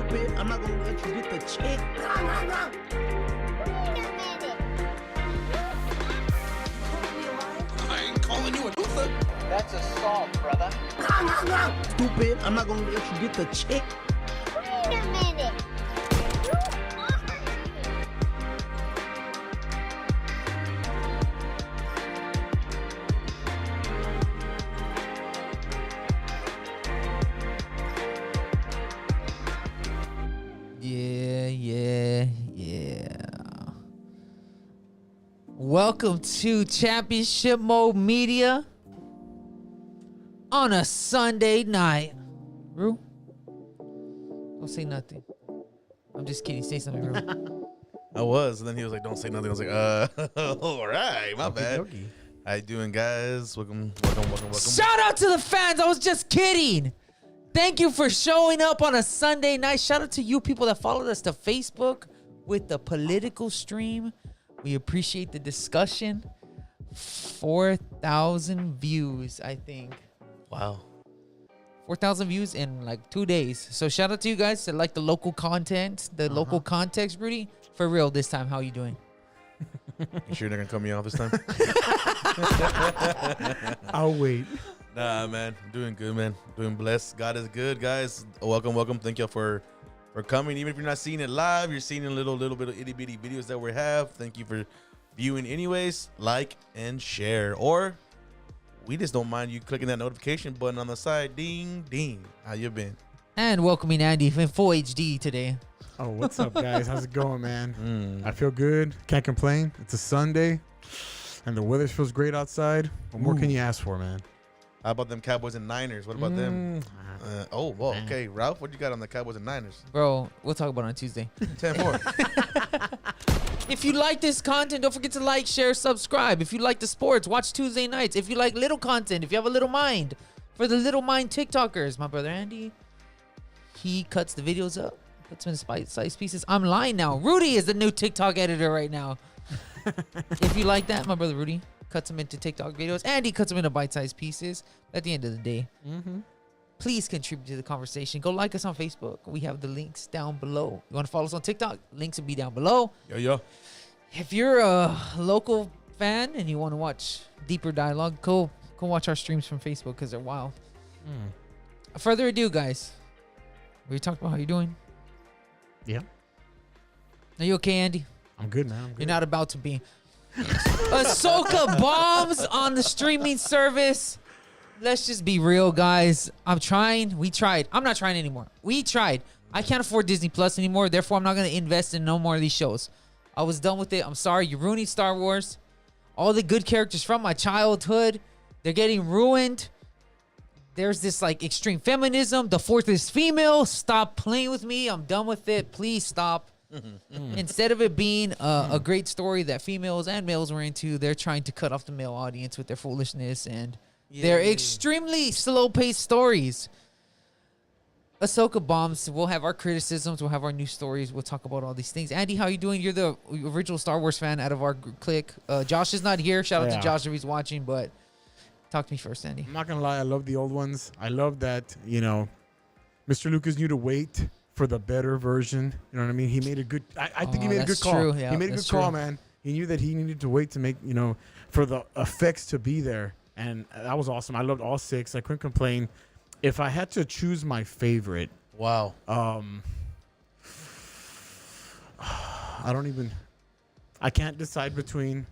Stupid, I'm not gonna let you get the chick. I ain't calling you a loser. That's assault, brother. Stupid, I'm not gonna let you get the chick. Wait a minute. Yeah. Welcome to Championship Mode Media on a Sunday night. Rue? Don't say nothing. I'm just kidding. Say something, Rue. I was, and then he was like, "Don't say nothing." I was like, all right, my bad." Okey-dokey. How you doing, guys? Welcome. Shout out to the fans. I was just kidding. Thank you for showing up on a Sunday night. Shout out to you people that followed us to Facebook with the political stream. We appreciate the discussion. 4,000 views, I think. Wow. 4,000 views in like 2 days. So shout out to you guys that like the local content, the local context. Rudy, for real this time, how you doing? You sure they're gonna cut me off this time? I'll wait. Nah, man. I'm doing good, man. Doing blessed. God is good, guys. Welcome. Thank you for coming. Even if you're not seeing it live, you're seeing a little bit of itty bitty videos that we have. Thank you for viewing anyways. Like and share. Or we just don't mind you clicking that notification button on the side. Ding, ding. How you been? And welcoming Andy in full HD today. Oh, what's up, guys? How's it going, man? I feel good. Can't complain. It's a Sunday, and the weather feels great outside. What more can you ask for, man? How about them Cowboys and Niners? What about them? Well, Man. okay. Ralph, what you got on the Cowboys and Niners? Bro, we'll talk about it on Tuesday. 10-4. If you like this content, don't forget to like, share, subscribe. If you like the sports, watch Tuesday nights. If you like little content, if you have a little mind, for the little mind TikTokers, my brother Andy, he cuts the videos up, puts them in bite-sized pieces. I'm lying now. Rudy is the new TikTok editor right now. If you like that, my brother Rudy cuts them into TikTok videos. Andy cuts them into bite-sized pieces. At the end of the day, please contribute to the conversation. Go like us on Facebook. We have the links down below. You want to follow us on TikTok? Links will be down below. Yo. If you're a local fan and you want to watch deeper dialogue, go watch our streams from Facebook because they're wild. Further ado, guys, we talked about how you're doing. Yeah, Are you okay, Andy? I'm good, man. I'm good. You're not about to be. AHSOKA bombs on the streaming service. Let's just be real, guys. I'm trying. We tried. I'm not trying anymore. We tried. I can't afford Disney Plus anymore. Therefore, I'm not going to invest in no more of these shows. I was done with it. I'm sorry. You're ruining Star Wars. All the good characters from my childhood, they're getting ruined. There's this like extreme feminism. The fourth is female. Stop playing with me. I'm done with it. Please stop. Instead of it being a great story that females and males were into, they're trying to cut off the male audience with their foolishness and their extremely slow-paced stories. AHSOKA bombs. We'll have our criticisms. We'll have our new stories. We'll talk about all these things. Andy, how you doing? You're the original Star Wars fan out of our clique. Josh is not here. Shout out to Josh if he's watching, but talk to me first, Andy. I'm not gonna lie. I love the old ones. I love that Mr. Lucas knew to wait for the better version. You know what I mean? He made a good. I think he made a good call. True. Yeah, he made a good call, man. He knew that he needed to wait to make for the effects to be there, and that was awesome. I loved all 6. I couldn't complain. If I had to choose my favorite, Wow. I can't decide between.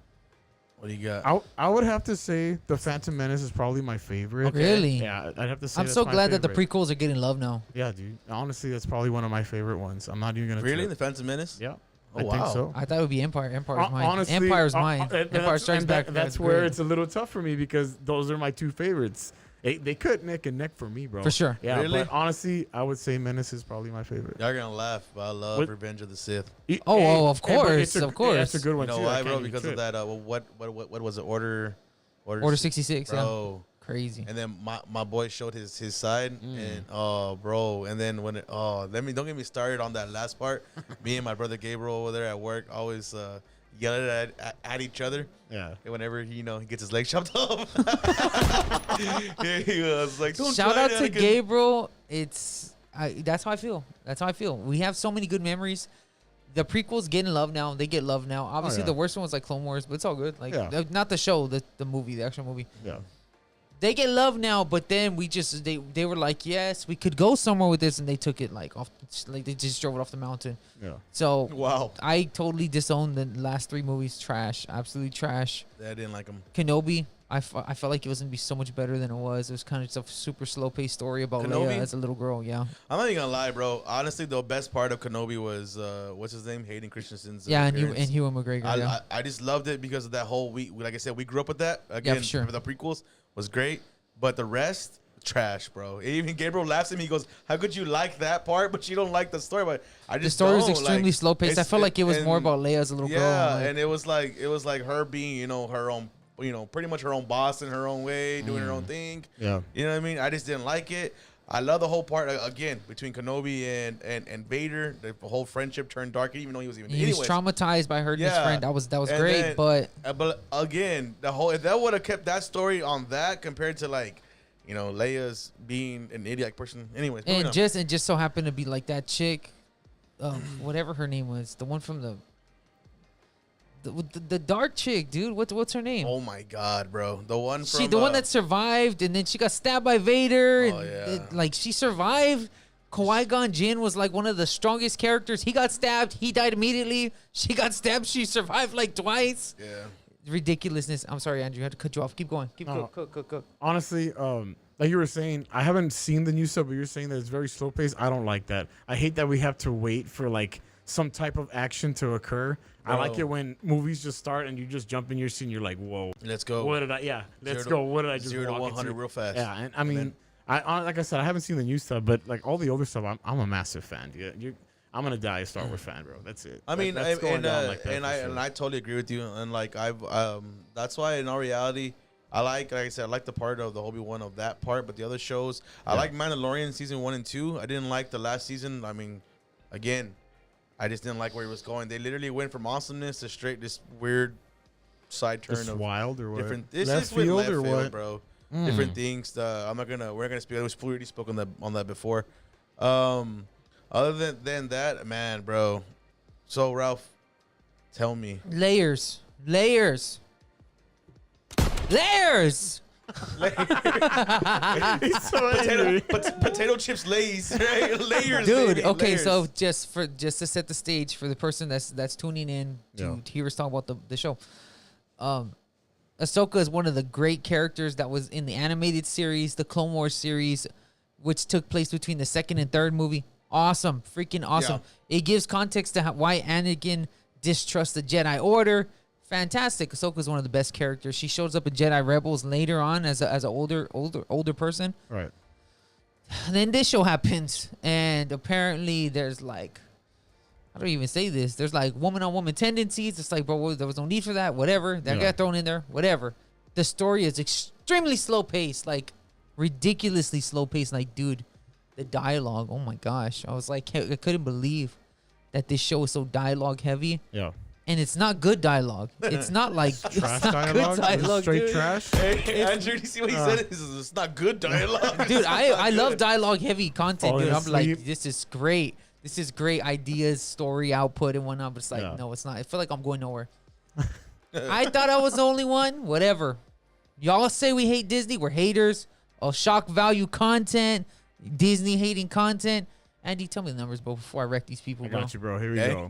What do you got? I would have to say the Phantom Menace is probably my favorite. Okay. Really? Yeah, I'd have to say. I'm that's so my glad that the favorite. prequels are getting love now. Yeah, dude. Honestly, that's probably one of my favorite ones. I'm not even gonna. Really? trip. The Phantom Menace? Yeah. Oh, I think wow. so. I thought it would be Empire. Empire's mine. Honestly, Empire's mine. Empire Strikes Back. That's where it's a little tough for me because those are my 2 favorites. They could neck and neck for me, bro. For sure. Yeah, Really? but honestly, I would say Menace is probably my favorite. Y'all gonna laugh, but I love What? Revenge of the Sith. Of but course, it's of course. That's a good You one know too. why, bro? Because of that. What was it? Order 66. Bro. Crazy. And then my boy showed his side, and bro. And then when don't get me started on that last part. Me and my brother Gabriel over there at work always yelling at each other. Yeah. And whenever he gets his leg chopped off, he was like, "Don't Shout try out that to again." Gabriel. It's That's how I feel. That's how I feel. We have so many good memories. The prequels getting love now. They get love now. Obviously, yeah. the worst one was like Clone Wars, but it's all good. Like, Yeah. not the show, the movie, the actual movie. Yeah. They get love now, but then they were like, yes, we could go somewhere with this, and they took it like off, like they just drove it off the mountain. Yeah. So Wow. I totally disowned the last 3 movies. Trash, absolutely trash. I didn't like them. Kenobi, I felt like it was gonna be so much better than it was. It was kind of just a super slow paced story about Kenobi? Leia as a little girl. Yeah. I'm not even gonna lie, bro. Honestly, the best part of Kenobi was what's his name, Hayden Christensen's. Yeah, and appearance. Ewan McGregor. Yeah. I just loved it because of that whole week. Like I said, we grew up with that. Again, for sure. The prequels was great, but the rest, trash, bro. Even Gabriel laughs at me. He goes, "How could you like that part, but you don't like the story?" But I The just story was don't. extremely Like, slow paced. I it's- felt like it was more and- about Leia as a little girl. Yeah, Like, and it was like her being, her own, pretty much her own boss in her own way, doing her own thing. Yeah. You know what I mean? I just didn't like it. I love the whole part again between Kenobi and Vader. The whole friendship turned dark, even though he was even. he was anyways. traumatized by hurting his Yeah. friend. That was And great, then- but But again, if that would have kept that story on that compared to like, Leia's being an idiot person. Anyways, moving and on. just so happened to be like that chick, whatever her name was, the one from the dark chick, dude. What's her name? Oh my god, bro, the one from The one that survived, and then she got stabbed by Vader. Oh, and yeah. like she survived. Qui-Gon Jinn was like one of the strongest characters. He got stabbed. He died immediately. She got stabbed. She survived like twice. Yeah. Ridiculousness. I'm sorry, Andrew. I had to cut you off. Keep going. Keep No. cook. Honestly, like you were saying, I haven't seen the new stuff, but you're saying that it's very slow paced. I don't like that. I hate that we have to wait for like some type of action to occur. I like Bro. it when movies just start and you just jump in your scene. You're like, whoa, Let's go. what did I? Yeah, let's Zero go. What did I just 0 to walk 100 into? real fast. Yeah, and I mean, like I said, I haven't seen the new stuff, but like all the older stuff, I'm a massive fan. I'm gonna die a Star Wars fan, bro. That's it. I mean, That's going down like that and for I sure. and I totally agree with you. And like that's why in all reality, like I said, I like the part of the Obi-Wan of that part, but the other shows, I like Mandalorian season 1 and 2. I didn't like the last season. I mean, again, I just didn't like where it was going. They literally went from awesomeness to straight this weird side turn Just of wild or what? different. This Left is with field left or field, what? bro. Mm. Different things. We're not gonna speak. We already spoke on that before. Other than that, man, bro. So Ralph, tell me. Layers. He's so angry. Potato chips lays, right? Layers, Dude, baby, okay, layers. so just to set the stage for the person that's tuning in to hear us talk about the show. Ahsoka is one of the great characters that was in the animated series, the Clone Wars series, which took place between the second and third movie. Awesome, freaking awesome. It gives context to why Anakin distrusts the Jedi Order. Fantastic. Ahsoka is one of the best characters. She shows up in Jedi Rebels later on as an older person. Right. And then this show happens, and apparently there's like, I don't even say this. There's like woman-on-woman tendencies. It's like, bro, there was no need for that. Whatever. That got thrown in there. Whatever. The story is extremely slow-paced, like ridiculously slow-paced. Like, dude, the dialogue. Oh my gosh, I was like, I couldn't believe that this show is so dialogue-heavy. Yeah. And it's not good dialogue. It's not like Trash it's not dialogue? good dialogue, Straight dude. trash? Hey, Andrew, you see what he said? He says, it's not good dialogue. Dude, I love dialogue heavy content, dude. I'm like, Honestly. this is great. This is great ideas, story output and whatnot. But it's like, no, it's not. I feel like I'm going nowhere. I thought I was the only one. Whatever. Y'all say we hate Disney. We're haters. Shock value content. Disney hating content. Andy, tell me the numbers, bro, before I wreck these people, I bro. got you, bro. Here we Okay. go.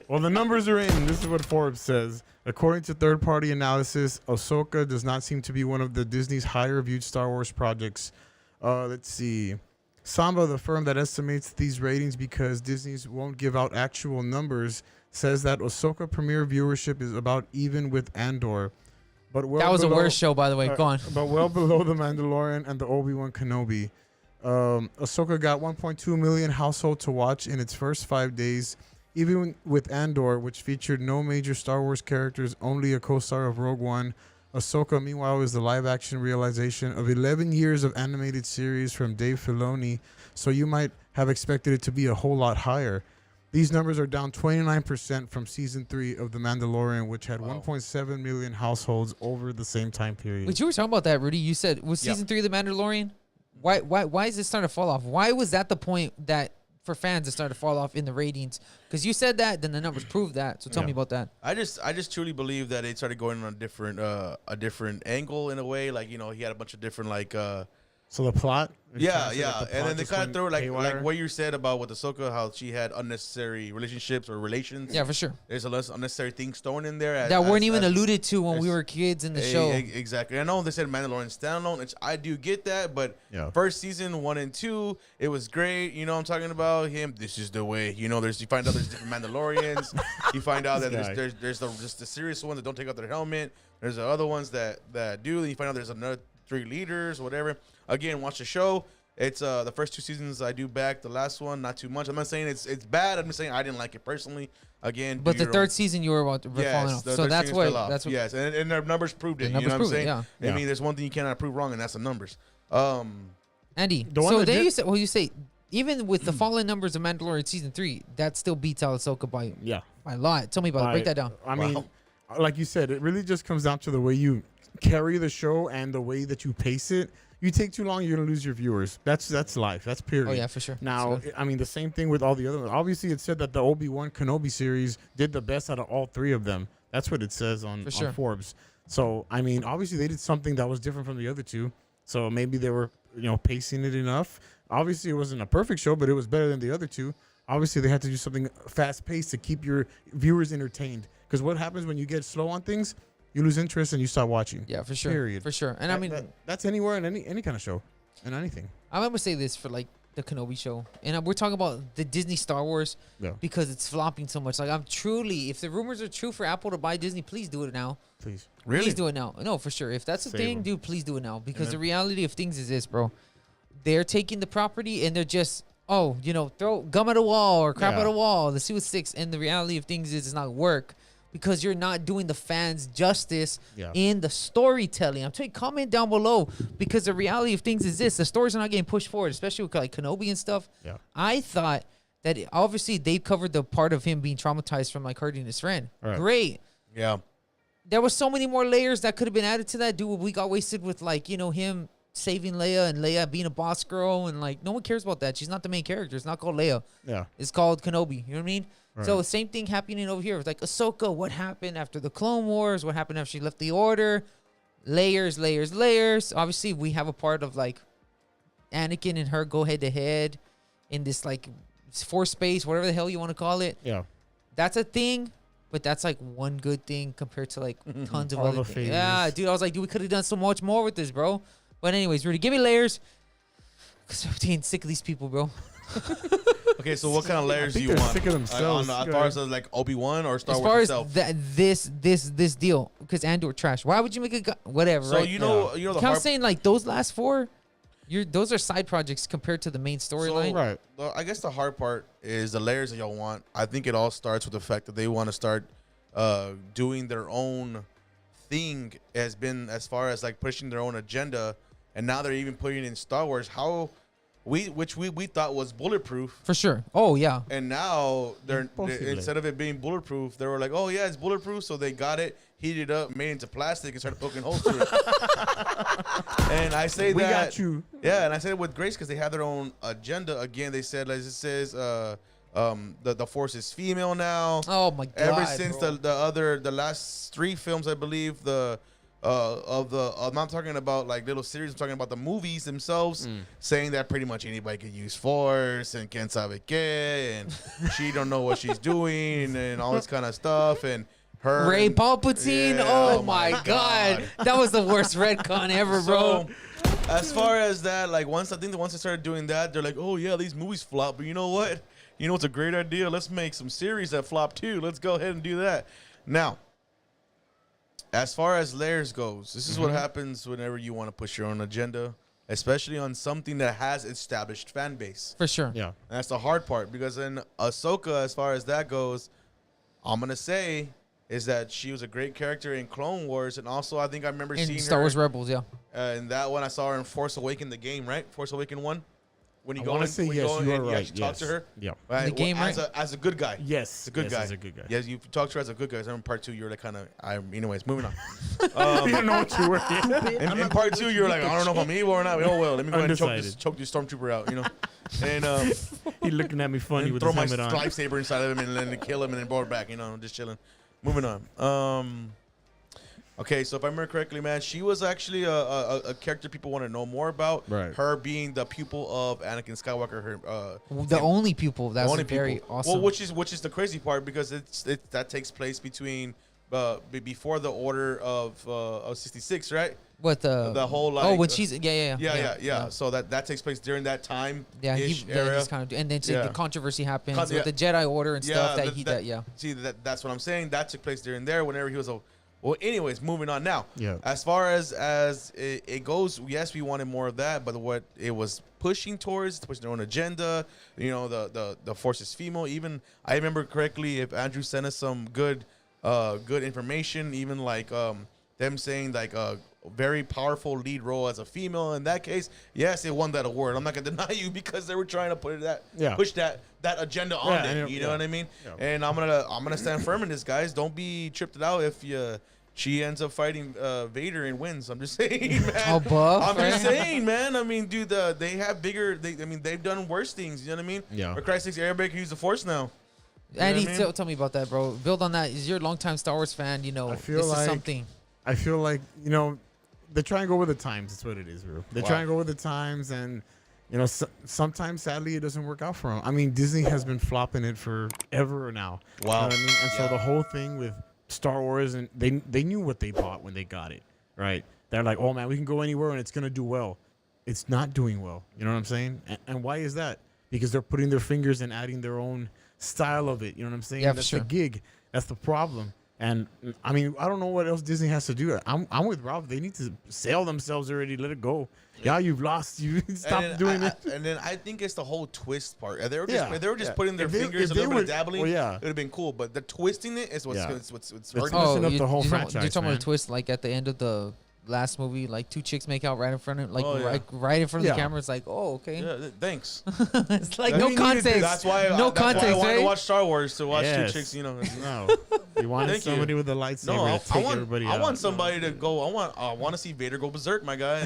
Well, the numbers are in. This is what Forbes says. According to third-party analysis, Ahsoka does not seem to be one of the Disney's higher-viewed Star Wars projects. Let's see. Samba, the firm that estimates these ratings because Disney's won't give out actual numbers, says that Ahsoka premiere viewership is about even with Andor. But well That was the below- worst show, by the way. Go on. But well below The Mandalorian and the Obi-Wan Kenobi. Ahsoka got 1.2 million households to watch in its first 5 days. Even with Andor, which featured no major Star Wars characters, only a co-star of Rogue One, Ahsoka, meanwhile, is the live-action realization of 11 years of animated series from Dave Filoni, so you might have expected it to be a whole lot higher. These numbers are down 29% from Season 3 of The Mandalorian, which had 1.7 million households over the same time period. Wait, you were talking about that, Rudy. You said, was Season 3 of The Mandalorian? Why is it starting to fall off? Why was that the point that for fans it started to fall off in the ratings? Because you said that, then the numbers prove that. So tell me about that. I just truly believe that it started going on a different angle in a way. Like, you know, he had a bunch of different like So the plot? yeah, and then they kind of throw like what you said about with Ahsoka, how she had unnecessary relationships or relations. Yeah, for sure. There's a less unnecessary things thrown in there That weren't even alluded to when we were kids in the show. Exactly. I know they said Mandalorian standalone, which I do get that, but first season 1 and 2, it was great. You know what I'm talking about? Him, this is the way. You know, you find out there's different Mandalorians. You find out that there's just the serious ones that don't take out their helmet. There's the other ones that do. Then you find out there's another 3 leaders, whatever. Again, watch the show. It's the first 2 seasons I do back. The last one, not too much. I'm not saying it's bad. I'm just saying I didn't like it personally. Again, but the third season you were falling off. So that's what. Yes, and their numbers proved it. You know what I'm saying? I mean, there's one thing you cannot prove wrong, and that's the numbers. Andy, so then you say even with the fallen numbers of Mandalorian season 3, that still beats out Ahsoka by a lot. Tell me about it. Break that down. I mean, like you said, it really just comes down to the way you carry the show and the way that you pace it. You take too long, you're gonna lose your viewers. That's life. That's period. Oh yeah, for sure. Now, I mean, the same thing with all the other ones. Obviously, it said that the Obi-Wan Kenobi series did the best out of all 3 of them. That's what it says on Forbes. So, I mean, obviously they did something that was different from the other 2. So maybe they were, pacing it enough. Obviously, it wasn't a perfect show, but it was better than the other 2. Obviously, they had to do something fast-paced to keep your viewers entertained. Because what happens when you get slow on things? You lose interest and you stop watching. Yeah, for sure. Period. For sure. And I mean, that's anywhere in any kind of show and anything. I remember say this for like the Kenobi show, and we're talking about the Disney Star Wars because it's flopping so much. Like I'm truly, if the rumors are true for Apple to buy Disney, please do it now. Please, really, please do it now. No, for sure. If that's the thing, dude, please do it now because the reality of things is this, bro. They're taking the property and they're just throw gum at a wall or crap at a wall. Let's see what sticks. And the reality of things is it's not work. Because you're not doing the fans justice in the storytelling. I'm telling you, comment down below because the reality of things is this: the stories are not getting pushed forward, especially with like Kenobi and stuff. Yeah. I thought that obviously they covered the part of him being traumatized from like hurting his friend. Right. Great. Yeah. There was so many more layers that could have been added to that. Dude, we got wasted with like him saving Leia and Leia being a boss girl and like no one cares about that. She's not the main character. It's not called Leia. Yeah. It's called Kenobi. You know what I mean? Right. So same thing happening over here. It's like Ahsoka, what happened after the Clone Wars? What happened after she left the Order? Layers, layers, layers. Obviously, we have a part of like Anakin and her go head to head in this like force space, whatever the hell you want to call it. Yeah. That's a thing, but that's like one good thing compared to like tons of other things. Yeah, dude, I was like, dude, we could have done so much more with this, bro. But anyways, Rudy, give me layers. Because I'm getting sick of these people, bro. Okay, so what kind of layers do you want? Sick of themselves. As far as like Obi-Wan or Star Wars itself? As far as this deal, because Andor trash. Why would you make a whatever? So right? you know the. I'm saying like those last 4, those are side projects compared to the main storyline. So, right. Well, I guess the hard part is the layers that y'all want. I think it all starts with the fact that they want to start doing their own thing. As far as like pushing their own agenda, and now they're even putting in Star Wars. Which we thought was bulletproof. For sure. Oh, yeah. And now they're instead of it being bulletproof, they were like, oh, yeah, it's bulletproof. So they got it, heated up, made it into plastic, and started poking holes through it. And I say we got you. Yeah, and I said it with grace because they have their own agenda. Again, they said, as it says, the Force is female now. Oh, my God. Ever since the last 3 films, I believe, I'm not talking about like little series. I'm talking about the movies themselves, saying that pretty much anybody can use Force and quien sabe qué, and she don't know what she's doing and all this kind of stuff. And her Ray Palpatine. Oh my God, that was the worst retcon ever, bro. As far as that, like once they started doing that, they're like, oh yeah, these movies flop, but you know what? You know what's a great idea? Let's make some series that flop too. Let's go ahead and do that now. As far as layers goes, this is what happens whenever you want to push your own agenda, especially on something that has established fan base. For sure. Yeah. And that's the hard part because in Ahsoka, as far as that goes, I'm going to say is that she was a great character in Clone Wars. And also, I think I remember seeing Star Wars Rebels, yeah. In that one, I saw her in Force Awakens, the game, right? Force Awakens 1? when you I go wanna in, say when you yes, go in you are and you right. actually talk to Yes. her. Yep. Right, The game, as right? as a good guy. Yes. A good yes, guy. As a good guy. Yes, you talk to her as a good guy. So in part 2, you're like kind of. Anyways, moving on. You don't know what you were. In part 2, you're like, I don't know if I'm evil or not. Oh well, let me go ahead and Undecided. choke this stormtrooper out. You know, and He looking at me funny and with throw his my helmet on. lightsaber inside of him and then kill him and then roll it back. You know, just chilling. Moving on. Okay, so if I remember correctly, man, she was actually a character people want to know more about. Right. Her being the pupil of Anakin Skywalker. The only people. That's only very people. awesome. Well, which is the crazy part because that takes place between before the Order of 66, right? What The whole like. oh, when she's yeah. Yeah. So that takes place during that time. Yeah, era. he's kind of, and then Yeah. the controversy happens Yeah. with the Jedi Order and stuff. Yeah, Yeah. See, that's what I'm saying. That took place during there. Whenever he was a. Well, anyways, moving on now. Yeah. As far as it goes, yes, we wanted more of that, but what it was pushing their own agenda. You know, the Force is female. Even I remember correctly, if Andrew sent us some good information, even like them saying like a very powerful lead role as a female. In that case, yes, it won that award. I'm not gonna deny you because they were trying to push that agenda on them. You know what I mean? Yeah. And I'm gonna stand firm in this, guys. Don't be tripped out if she ends up fighting Vader and wins. I'm just saying, man. Oh, buff, I'm just right? saying, man. I mean, dude, they have bigger. They've done worse things. You know what I mean? Yeah. For Christ's sakes, everybody can use the Force now. And know what I mean? tell me about that, bro. Build on that. Is you're a longtime Star Wars fan? You know, I feel this like- is something. I feel like, you know, they try and go with the times. That's what it is, bro. They Wow. try and go with the times, and you know, sometimes sadly it doesn't work out for them. I mean, Disney has been flopping it forever now. Wow. You know what I mean? And Yeah. so the whole thing with Star Wars, and they knew what they bought when they got it, right? They're like, oh man, we can go anywhere and it's gonna do well. It's not doing well. You know what I'm saying? And why is that? Because they're putting their fingers and adding their own style of it. You know what I'm saying? Yeah, for That's sure. the gig. That's the problem. And I mean, I don't know what else Disney has to do. I'm with Ralph. They need to sell themselves already. Let it go. Yeah, you've lost. You stop doing it. And then I think it's the whole twist part. If they were just Yeah. putting their If they- fingers if a they little bit of would- dabbling, well, yeah. it would have been cool. But the twisting it is what's Yeah. what's It's hurting. messing up the whole you're franchise, talking about man. a twist like at the end of the last movie, like two chicks make out right in front of, like Oh, yeah. right in front of Yeah. the camera. It's like, oh, okay. Yeah, thanks. It's like They no needed to- context. That's why no that's why I context, wanted right? to watch Star Wars to watch Yes. two chicks. You know. No, you wanted Thank you. somebody with a lightsaber No, to take everybody I out. want somebody to go. I want to see Vader go berserk, my guy.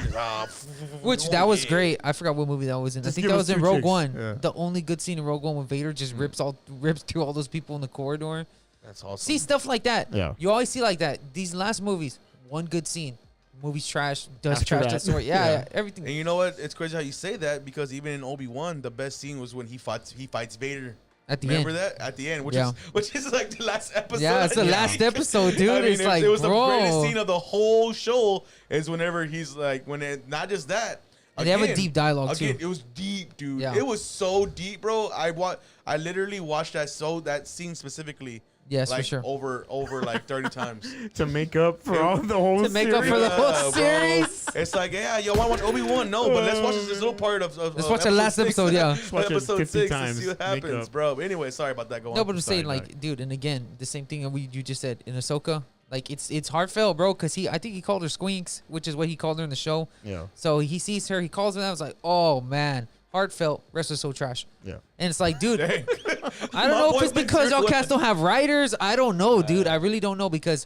Which that was great. I forgot what movie that was in. I Just think give that us was in two Rogue chicks. One. Yeah. The only good scene in Rogue One when Vader just rips through all those people in the corridor. That's awesome. See stuff like that. Yeah. You always see like that. These last movies, one good scene. Movie's trash. Does After trash that. that story. Yeah, Yeah. yeah, everything. And you know what? It's crazy how you say that because even in Obi-Wan, the best scene was when he fights Vader. At the Remember end. that at the end, which Yeah. is like the last episode. Yeah, it's the last episode, dude. I mean, It's like, it was the greatest bro. scene of the whole show. Is whenever he's like, not just that. And they have a deep dialogue, too. It was deep, dude. Yeah. It was so deep, bro. I literally watched that scene specifically. Yes, for like, sure. Over like 30 times. to make up for all the whole To make up for the series. whole bro. series. It's like, yeah, yo, I want Obi-Wan. No, but let's watch this little part of Let's watch the last 6. episode, yeah. watch it episode 50 6 times, and see what make happens, up. bro. Anyway, sorry about that. Go on. No, but I'm saying Sorry, like, dude, and again, the same thing you just said in Ahsoka. Like it's heartfelt, bro, because I think he called her Squinks, which is what he called her in the show. Yeah. So he sees her, he calls her that. I was like, oh man, heartfelt. Rest was so trash. Yeah. And it's like, dude, Dang. I don't know if it's because y'all cats don't have writers. I don't know, dude. I really don't know because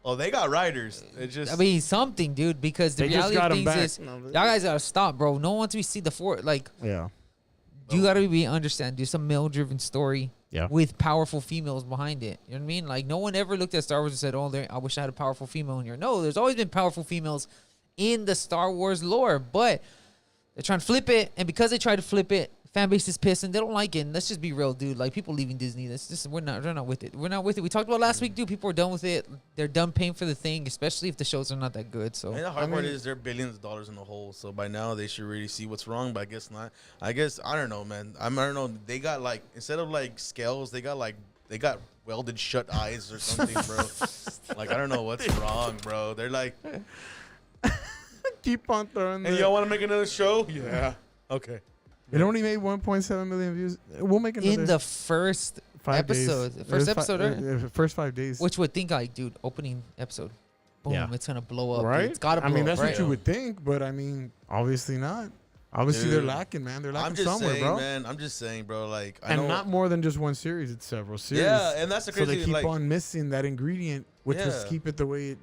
Oh, they got writers. It just. I mean something, dude. Because the They just reality got of 'em things back. is, No, y'all but- guys gotta stop, bro. No one wants to see the like. Yeah. You gotta be understand, do some male-driven story. Yeah. With powerful females behind it. You know what I mean? Like, no one ever looked at Star Wars and said, oh, I wish I had a powerful female in here. No, there's always been powerful females in the Star Wars lore, but they're trying to flip it. And because they try to flip it, fan base is pissed and they don't like it. And let's just be real, dude. Like, people leaving Disney, they're not with it. We're not with it. We talked about last week, dude. People are done with it. They're done paying for the thing, especially if the shows are not that good. So, And the hard part is they're billions of dollars in the hole. So by now they should really see what's wrong, but I guess not. I don't know, man. I don't know. They got like, instead of like scales, they got welded shut eyes or something, bro. Like, I don't know what's wrong, bro. They're like, Keep on throwing. hey, y'all want to make another show? Yeah. Okay. It only made 1.7 million views. We'll make another in the first 5 days. episode, It first was episode, right? First 5 days. Which would think like, dude, opening episode, boom, Yeah. it's gonna blow up. Dude. right? It's gotta blow I mean, up, that's right? what you would think, but I mean, obviously not. Obviously, they're Dude, lacking, man. They're I'm lacking just somewhere, saying, bro. man. I'm just saying, bro. Like, I And know, not more than just one series; it's several series. Yeah, and that's the So crazy. they keep like, on missing that ingredient, which was Yeah. keep it the way it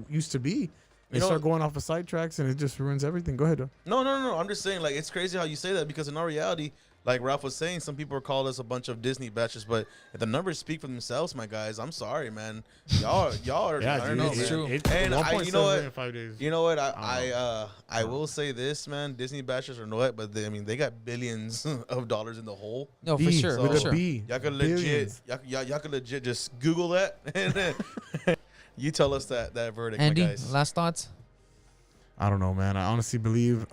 used to be. They know- start going off of sidetracks, and it just ruins everything. Go ahead, though. no. I'm just saying, like, it's crazy how you say that because in our reality, like Ralph was saying, some people call us a bunch of Disney batches, but if the numbers speak for themselves, my guys, I'm sorry, man. Y'all are. I don't know, it's man. true. And you know what? In 5 days. You know what? I will say this, man. Disney bashers or what, but they got billions of dollars in the hole. No, for B, sure. with For a sure. B. Y'all could Billions. legit, y'all could legit just Google that, and then you tell us that verdict, Andy, my guys. last thoughts? I don't know, man. I honestly believe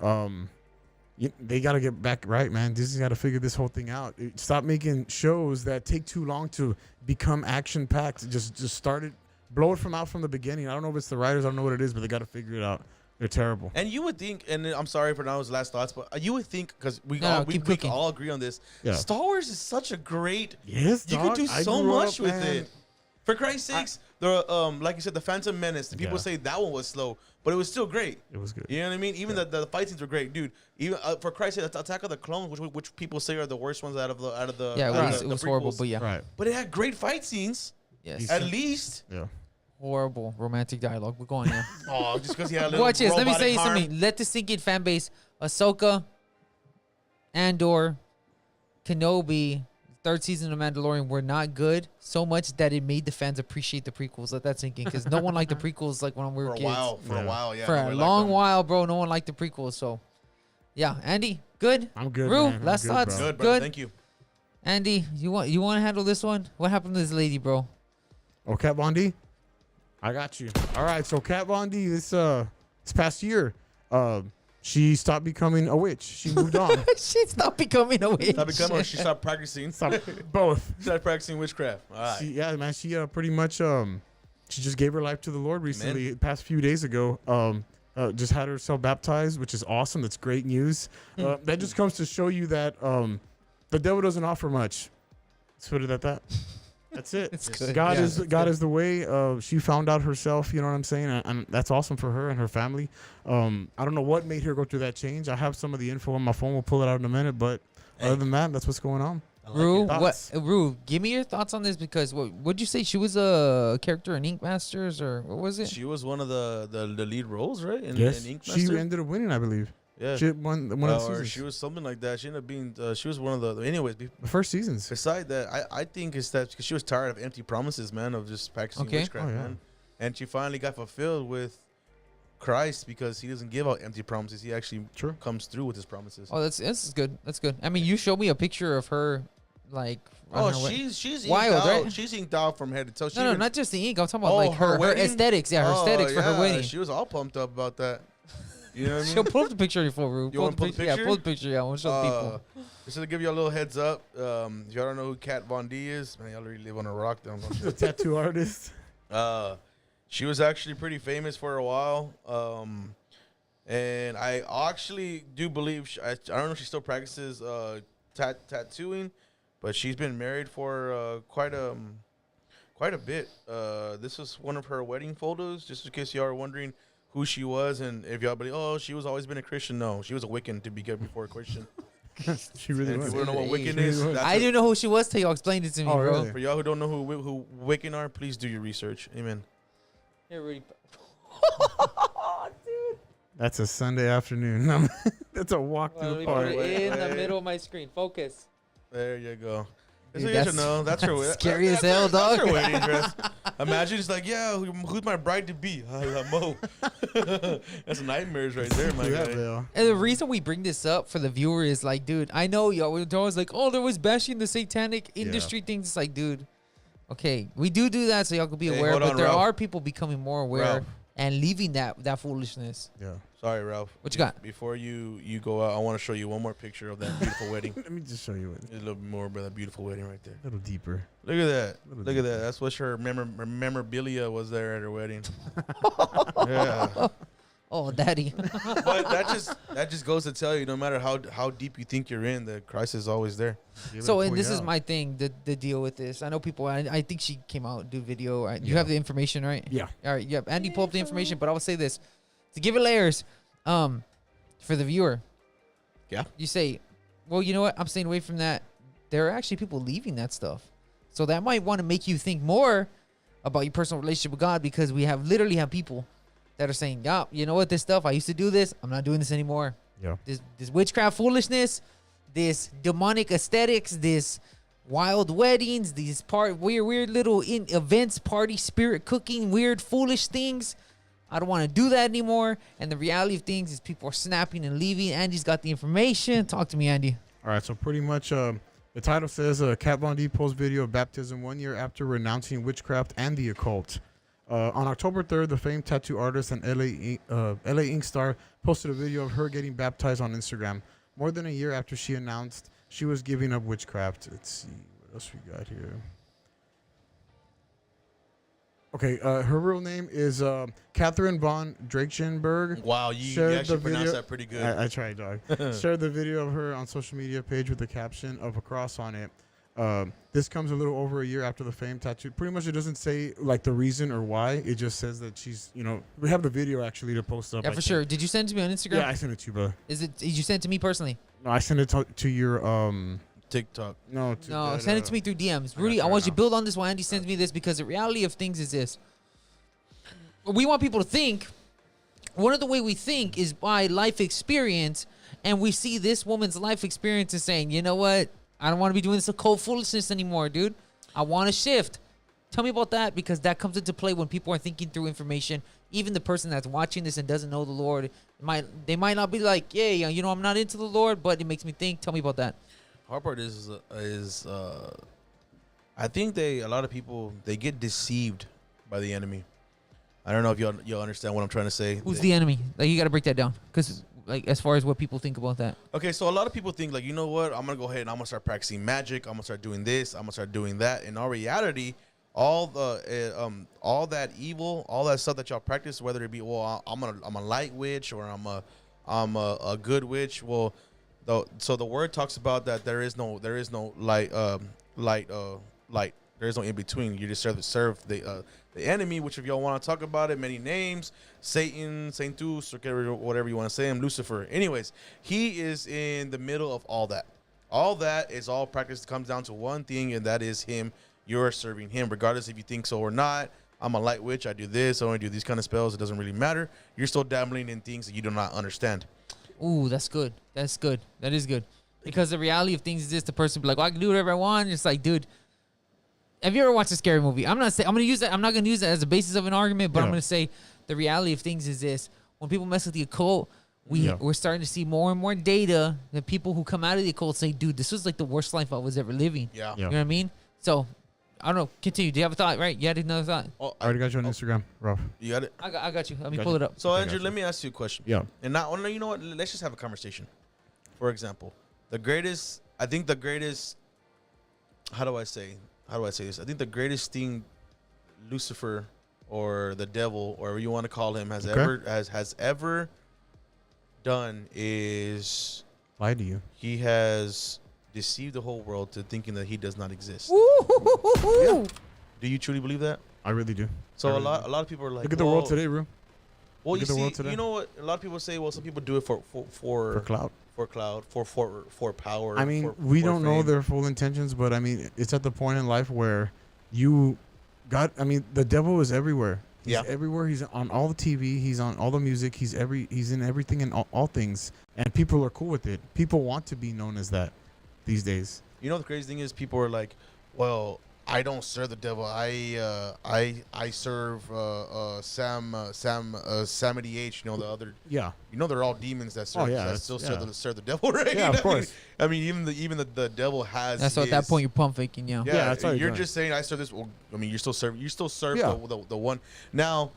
they got to get back right, man. Disney's got to figure this whole thing out. Stop making shows that take too long to become action packed. Just start it, blow it from the beginning. I don't know if it's the writers, I don't know what it is, but they got to figure it out. They're terrible. And you would think, and I'm sorry for those last thoughts, but you would think because we keep can cooking. all agree on this. Yeah. Star Wars is such a great. Yes, You dog. could do I so grew much up, with man. it. For Christ's sakes, the like you said, the Phantom Menace. The people Yeah. say that one was slow, but it was still great. It was good. You know what I mean? Even the fight scenes were great, dude. Even for Christ's sake, Attack of the Clones, which people say are the worst ones out of the Yeah, out of it the was horrible, prequels. but yeah. Right. But it had great fight scenes. Yes. At least. Yeah. Horrible romantic dialogue. We're going here. Oh, just because he had a little Watch this. Let me robotic say arm. something. Let this sink in, fan base. Ahsoka, Andor, Kenobi, third season of Mandalorian were not good so much that it made the fans appreciate the prequels. Let that sink in, because no one liked the prequels like when we were For a kids. while. For a Yeah. while, yeah. For nobody a liked long them. while, bro, no one liked the prequels. So, yeah, Andy, good. I'm good, Rue, man. I'm last good, thoughts. bro. Good, brother. Good. Thank you. Andy, you want to handle this one? What happened to this lady, bro? Oh, Kat Von D? I got you. All right, so Kat Von D, this past year, she stopped becoming a witch. She moved on. She stopped becoming a witch. Stop becoming, or she stopped practicing. Both. She started practicing witchcraft. All right. She pretty much she just gave her life to the Lord recently, past few days ago. Just had herself baptized, which is awesome. That's great news. That just comes to show you that the devil doesn't offer much. Let's put it at that. That's it. It's good. God Yeah, is it's God good. is the way. She found out herself. You know what I'm saying? And that's awesome for her and her family. I don't know what made her go through that change. I have some of the info on my phone. We'll pull it out in a minute. But other than that, that's what's going on. Rue, Thoughts? Rue, give me your thoughts on this, because what'd you say? She was a character in Ink Masters, or what was it? She was one of the lead roles, right? In Ink she Master? ended up winning, I believe. Yeah. She won one of the Or seasons. she was something like that. She ended up being. She was one of the. Anyways, The first seasons. beside that, I think it's that because she was tired of empty promises, man, of just practicing Okay. witchcraft, Oh, yeah. man. And she finally got fulfilled with Christ because he doesn't give out empty promises. He actually True. comes through with his promises. Oh, that's good. That's good. I mean, you showed me a picture of her, like. I Oh, don't know what- she's Wild, inked out. right? She's inked out from head to toe. She No, even- not just the ink. I'm talking about Oh, like her wedding? aesthetics. Yeah, her Oh, aesthetics for her yeah, wedding. She was all pumped up about that. You know what I mean? She'll pull up the picture for Rue. You wanna pull the Yeah, picture? pull the picture. Yeah, I want to show people. Just to give you a little heads up, if y'all don't know who Kat Von D is, man, y'all already live on a rock down. The tattoo artist. She was actually pretty famous for a while, and I actually do believe I don't know if she still practices tattooing, but she's been married for quite a bit. This was one of her wedding photos, just in case y'all are wondering who she was, and if y'all believe, oh, she was always been a Christian. No, she was a Wiccan to begin before a Christian. She really And if was. you don't know what Hey. Wiccan is, that's I didn't know who she was till y'all explained it to me, Oh, bro. really? for y'all who don't know who Wiccan are, please do your research. Amen. Here, Rudy. That's a Sunday afternoon. That's a walk Well, through let the me park. put it in the Wait. middle of my screen. Focus. There you go. Dude, So you should that's- know. That's her wedding. scary as hell, dog. That's her wedding dress. Imagine it's like, yeah, who's my bride to be? Mo. That's nightmares right there, my Yeah, guy. Bill. And the reason we bring this up for the viewer is like, dude, I know y'all were always like, oh, there was bashing the satanic industry things. It's like, dude, okay, we do that so y'all can be Hey, aware, hold but on, there Ralph. are people becoming more aware Ralph. and leaving that foolishness. Yeah. Sorry, Ralph. What you got? Before you go out, I want to show you one more picture of that beautiful wedding. Let me just show you it. A little bit more about that beautiful wedding right there. A little deeper. Look at that. Little Look at that. That's what her memorabilia was there at her wedding. Yeah. Oh, daddy. But that just goes to tell you, no matter how deep you think you're in, that Christ is always there. So, and this is my thing, the deal with this. I know people, I think she came out, do video. Right? You have the information, right? Yeah. All right, yep. Andy, pull up the information, but I will say this. To give it layers, for the viewer, Yeah. You say, well, you know what? I'm staying away from that. There are actually people leaving that stuff. So that might want to make you think more about your personal relationship with God, because we literally have people that are saying, yeah, you know what? This stuff, I used to do this. I'm not doing this anymore. Yeah. This witchcraft foolishness, this demonic aesthetics, this wild weddings, these weird little events, party spirit cooking, weird foolish things. I don't want to do that anymore. And the reality of things is people are snapping and leaving. Andy's got the information. Talk to me, Andy. All right, so pretty much the title says Kat Von D posts video of baptism 1 year after renouncing witchcraft and the occult. On October 3rd, the famed tattoo artist and LA Ink star posted a video of her getting baptized on Instagram, more than a year after she announced she was giving up witchcraft. Let's see, what else we got here? Okay, her real name is Catherine von Drakenberg. Wow, you Shared actually the pronounced video- that pretty good. I tried, dog. Shared the video of her on social media page with the caption of a cross on it. This comes a little over a year after the famed tattoo. Pretty much, it doesn't say like the reason or why. It just says that she's, we have the video actually to post up. Yeah, for sure. Did you send it to me on Instagram? Yeah, I sent it to you, brother. Did you send it to me personally? No, I sent it to your TikTok. No, Send it to me through DMs. Rudy, I want you to build on this while Andy sends me this, because the reality of things is this. We want people to think. One of the way we think is by life experience, and we see this woman's life experience and saying, you know what? I don't want to be doing this occult foolishness anymore, dude. I want to shift. Tell me about that, because that comes into play when people are thinking through information. Even the person that's watching this and doesn't know the Lord, they might not be like, yeah, I'm not into the Lord, but it makes me think. Tell me about that. Hard part is I think a lot of people, they get deceived by the enemy. I don't know if y'all understand what I'm trying to say. Who's the enemy? Like, you got to break that down, because as far as what people think about that. Okay, so a lot of people think like, you know what? I'm gonna go ahead and I'm gonna start practicing magic. I'm gonna start doing this. I'm gonna start doing that. In all reality, all that evil, all that stuff that y'all practice, whether it be I'm a light witch or I'm a good witch. Well, so the word talks about that there is no light. There is no in between. You just serve the enemy, which if y'all want to talk about it, many names, Satan, Saintus, or whatever you want to say him, Lucifer. Anyways, he is in the middle of all that. All that is all practice. Comes down to one thing, and that is him. You're serving him, regardless if you think so or not. I'm a light witch. I do this. I only do these kind of spells. It doesn't really matter. You're still dabbling in things that you do not understand. Ooh, that's good. That's good. That is good. Because the reality of things is this: the person be like, well, I can do whatever I want. It's like, dude, have you ever watched a scary movie? I'm not gonna use that. I'm not gonna use that as a basis of an argument, but I'm gonna say the reality of things is this: when people mess with the occult, we're starting to see more and more data that people who come out of the occult say, dude, this was like the worst life I was ever living. Yeah. You know what I mean? So I don't know. Continue. Do you have a thought? Right? You had another thought. Oh, I already got you on Instagram, Ralf. You got it. I got you. Let me Got pull you. it up. So Okay, Andrew, gotcha. let me ask you a question. Yeah. And not only, you know what? Let's just have a conversation. For example, the greatest. How do I say this? I think the greatest thing Lucifer or the devil, or whatever you want to call him, has ever done is Lie to you. he has deceived the whole world to thinking that he does not exist. Woo! Do you truly believe that? I really do. So I a really lot do. of people are like, Look at the world today, bro. Well, Look you at the see, world today. you know what? A lot of people say, well, some people do it for For clout. for power. I mean, for we don't know fame. their full intentions, but I mean, it's at the point in life where the devil is everywhere. He's everywhere. He's on all the TV. He's on all the music. He's in everything and all things. And people are cool with it. People want to be known as that these days. You know, the crazy thing is, people are like, well, I don't serve the devil. I serve Sam H. You know, the other. Yeah. You know, they're all demons that serve. Still serve the devil, right? Yeah, of course. I mean, even the devil has. That's at that point you're pump faking, Yeah, that's all you're doing. just saying I serve this. Well, I mean, you still serve Yeah. the one. Now,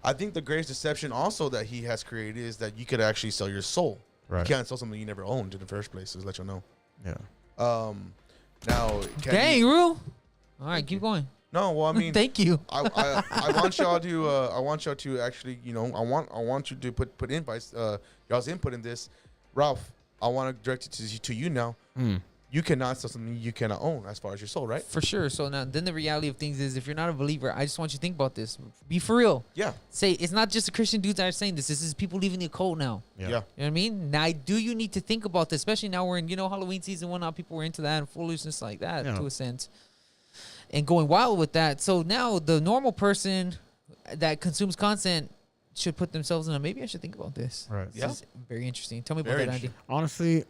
I think the greatest deception also that he has created is that you could actually sell your soul. Right. You can't sell something you never owned in the first place. Just let you know. Yeah. Now, Dang, Rue. All right, keep going. No, well, I mean, thank you. I want y'all to actually, you know, I want you to put invites, y'all's input in this. Ralph, I want to direct it to you now. you cannot sell something you cannot own as far as your soul, right? For sure. So now, then the reality of things is, if you're not a believer, I just want you to think about this. Be for real. Yeah. Say it's not just the Christian dudes that are saying this. This is people leaving the occult now. Yeah. You know what I mean? Now, you need to think about this, especially now we're in, Halloween season, whatnot. People were into that and foolishness like that to a sense, and going wild with that. So now the normal person that consumes content should put themselves in a, maybe I should think about this. Right. This is very interesting. Tell me Very about that, Andy. Honestly,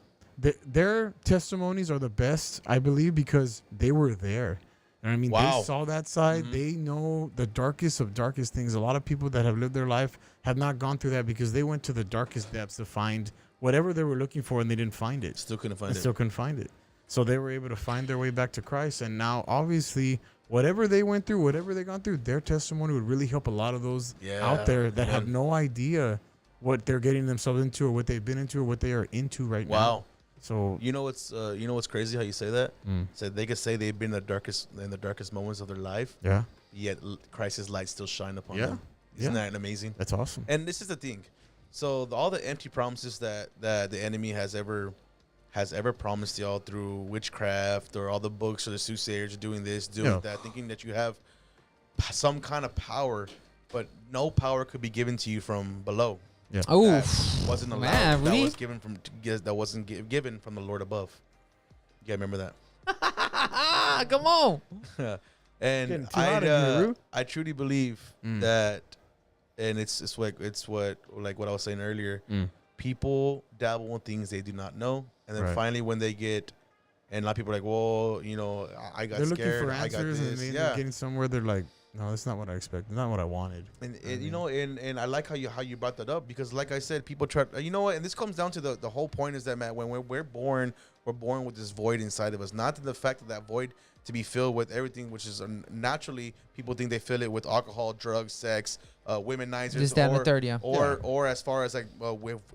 their testimonies are the best, I believe, because they were there. You know what I mean? Wow. They saw that side. They know the darkest of darkest things. A lot of people that have lived their life have not gone through that because they went to the darkest depths to find whatever they were looking for, and they didn't find it. Still couldn't find And it. still couldn't find it. So they were able to find their way back to Christ. And now, obviously, whatever they went through, whatever they gone through, their testimony would really help a lot of those out there that have no idea what they're getting themselves into, or what they've been into, or what they are into right now. Wow. So You know what's crazy how you say that? So they could say they've been in the darkest moments of their life, yeah, yet Christ's light still shine upon Yeah. them. Isn't that amazing? that's awesome. And this is the thing. So all the empty promises that the enemy has ever promised y'all through witchcraft, or all the books, or the soothsayers doing this, doing that, thinking that you have some kind of power, but no power could be given to you from below. Yeah. Oh, That wasn't allowed. man, That Rudy? was given from that wasn't given from the Lord above. You gotta remember that. Come on. And Getting too hot in here, Ru. I truly believe that, and it's what like what I was saying earlier. People dabble in things they do not know, and then Right. finally when they get, and a lot of people are like, well, I got They're looking scared. for I got answers, and this. then Yeah. they're getting somewhere. They're like, no, that's not what I expected. Not what I wanted. And and I like how you brought that up, because like I said, people try, what, and this comes down to the whole point is that, man, when we're born with this void inside of us, not the fact that void to be filled with everything, which is naturally people think they fill it with alcohol, drugs, sex, womenizers, This, that, and the third, yeah. or as far as like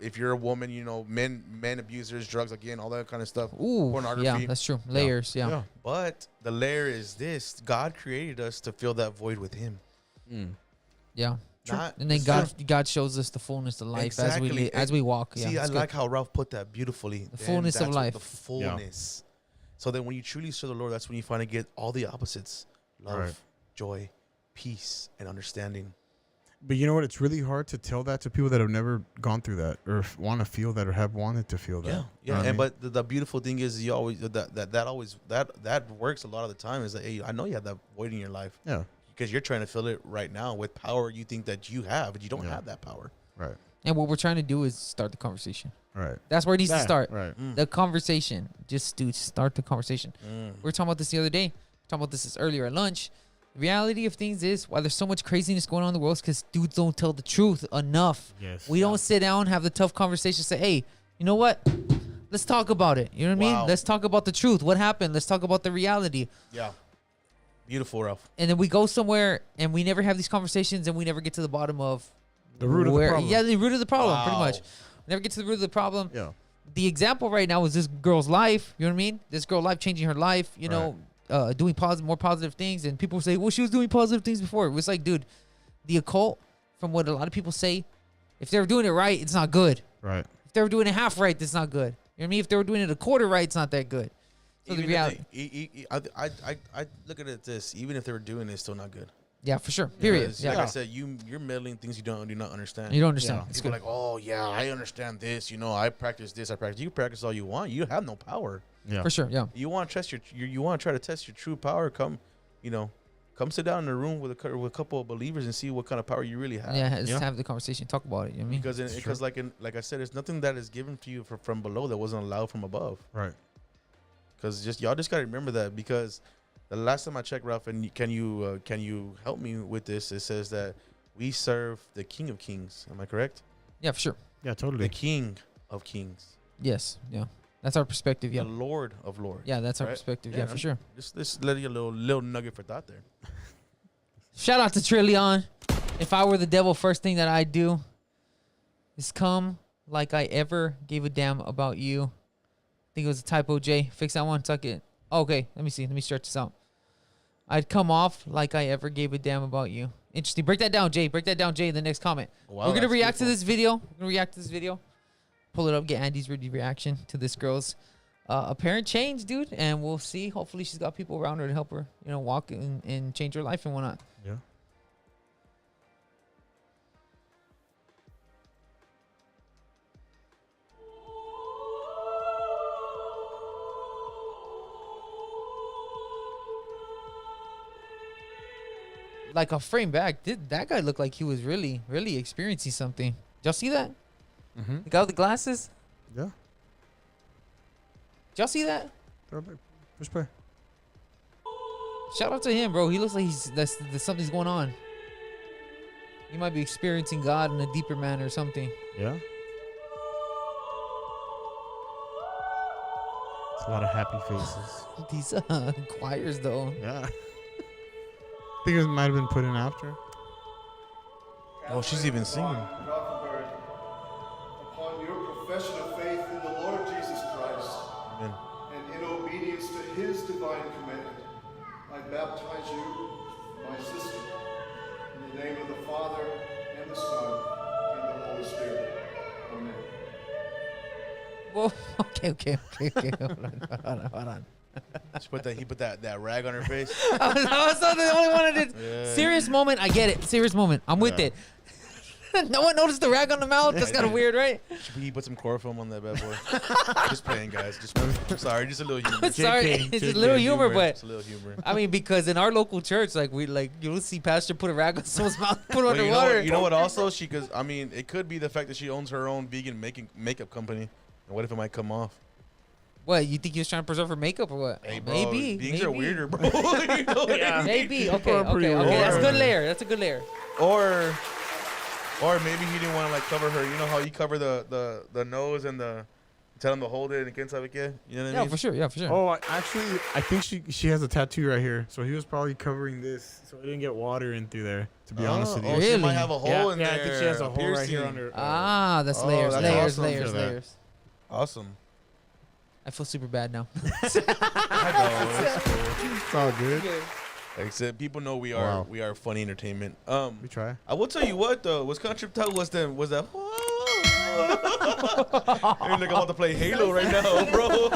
if you're a woman, men abusers, drugs, again, all that kind of stuff. Ooh, Pornography. yeah, that's true. Layers, yeah. But the layer is this: God created us to fill that void with Him. Yeah. Not- And then God shows us the fullness of life Exactly. as we walk. Yeah, See, I that's like good. how Ralph put that beautifully. The fullness of That's what life. The fullness. So then when you truly serve the Lord, that's when you finally get all the opposites: love, Right. joy, peace, and understanding. But you know what? It's really hard to tell that to people that have never gone through that, or want to feel that, or have wanted to feel that. Yeah, You know yeah. what I And mean? but the beautiful thing is, you always that works a lot of the time. Is that, hey, I know you have that void in your life Yeah. because you're trying to fill it right now with power you think that you have, but you don't Yeah. have that power. Right. And what we're trying to do is start the conversation. Right. That's where it needs to start. Right. The conversation. Just start the conversation. We were talking about this the other day. Talking about this earlier at lunch. The reality of things is, why there's so much craziness going on in the world, is because dudes don't tell the truth enough. Yes. We don't sit down, have the tough conversation, say, hey, you know what? Let's talk about it. You know what I Wow. mean? Let's talk about the truth. What happened? Let's talk about the reality. Yeah. Beautiful, Ralph. And then we go somewhere and we never have these conversations, and we never get to the bottom of The root of the problem. Yeah, the root of the problem, pretty Wow. much. We never get to the root of the problem. Yeah. The example right now is this girl's life. You know what I mean? This girl life, changing her life. You know, doing more positive things. And people say, well, she was doing positive things before. It was like, dude, the occult, from what a lot of people say, if they were doing it right, it's not good. Right. If they were doing it half right, that's not good. You know what I mean? If they were doing it a quarter right, it's not that good. So the reality, I look at it this: even if they were doing it, it's still not good. yeah, for sure. Period. Because, Yeah. like I said, you're meddling things you do not understand. You don't understand. Yeah. It's People good. are like, oh yeah, I understand this. I practice this. I practice. You practice all you want. You have no power. Yeah. For sure. Yeah. You want to test you want to try to test your true power. Come sit down in a room with a couple of believers and see what kind of power you really have. Yeah. Just have the conversation. Talk about it. You know what I mean? Because like I said, there's nothing that is given to you from below that wasn't allowed from above. Right. Because y'all just gotta remember that, because the last time I checked, Ralph, and can you help me with this? It says that we serve the King of Kings. Am I correct? Yeah, for sure. Yeah. The Totally. King of Kings, Yes. Yeah. That's our perspective. Yeah. the Lord of Lords. Yeah, that's our Right? perspective. Yeah, Yeah, for sure. Just let you a little nugget for thought there. Shout out to Trillion. If I were the devil, first thing that I'd do is come like I ever gave a damn about you. I think it was a typo, Jay. Fix that one. Tuck it. Okay, let me see. Let me stretch this out. I'd come off like I ever gave a damn about you. Interesting. Break that down, Jay. Break that down, Jay, in the next comment. Wow, We're going to that's react to beautiful. this video. We're going to react to this video. Pull it up. Get Andy's Rudy reaction to this girl's apparent change, dude. And we'll see. Hopefully, she's got people around her to help her, walk and change her life and whatnot. Yeah. Like a frame back, that guy look like he was really, really experiencing something? Did y'all see that? Mm-hmm. The guy with the glasses? Yeah. Did y'all see that? Push play. Shout out to him, bro. He looks like there's something's going on. He might be experiencing God in a deeper manner or something. Yeah. It's a lot of happy faces. These choirs, though. Yeah. I think it might have been put in after. Oh, she's even singing. Gothenburg, upon your profession of faith in the Lord Jesus Christ, Amen. and in obedience to his divine commandment, I baptize you, my sister, in the name of the Father, and the Son, and the Holy Spirit. Amen. Well, okay. Hold on. He put that rag on her face. I was not the only one that did. Yeah. Serious moment. I get it. Serious moment. I'm with it. No one noticed the rag on the mouth. That's kind of weird, right? He put some chloroform on that bad boy. Just playing, guys. I'm sorry. Just a little humor. I'm sorry. It's just a little humor, but Just a little humor. I mean, because in our local church, you'll see pastor put a rag on someone's mouth, put it underwater. You know what? Also, because it could be the fact that she owns her own vegan makeup company. And what if it might come off? What, you think he was trying to preserve her makeup or what? Hey, bro, maybe. beings are weirder, bro. You know what I mean? Maybe. People are pretty Okay. weird. That's a good layer. That's a good layer. Or maybe he didn't want to cover her. You know how you cover the nose and tell him to hold it and can't have it. You know what I mean? For sure. Yeah, for sure. Oh, actually, I think she has a tattoo right here. So he was probably covering this so it didn't get water in through there, to be honest with you. Oh, she Really? might have a hole in there. I think she has a hole right here piercing. under. That's Oh, layers, that's layers, awesome. layers, Feel that. layers. Awesome. I feel super bad now. I know. It's cool. It's all good. Like I said, people know we Wow. are funny entertainment. We try. I will tell you what though, what's kind of tripped out was that I'm like about to play Halo right now, bro.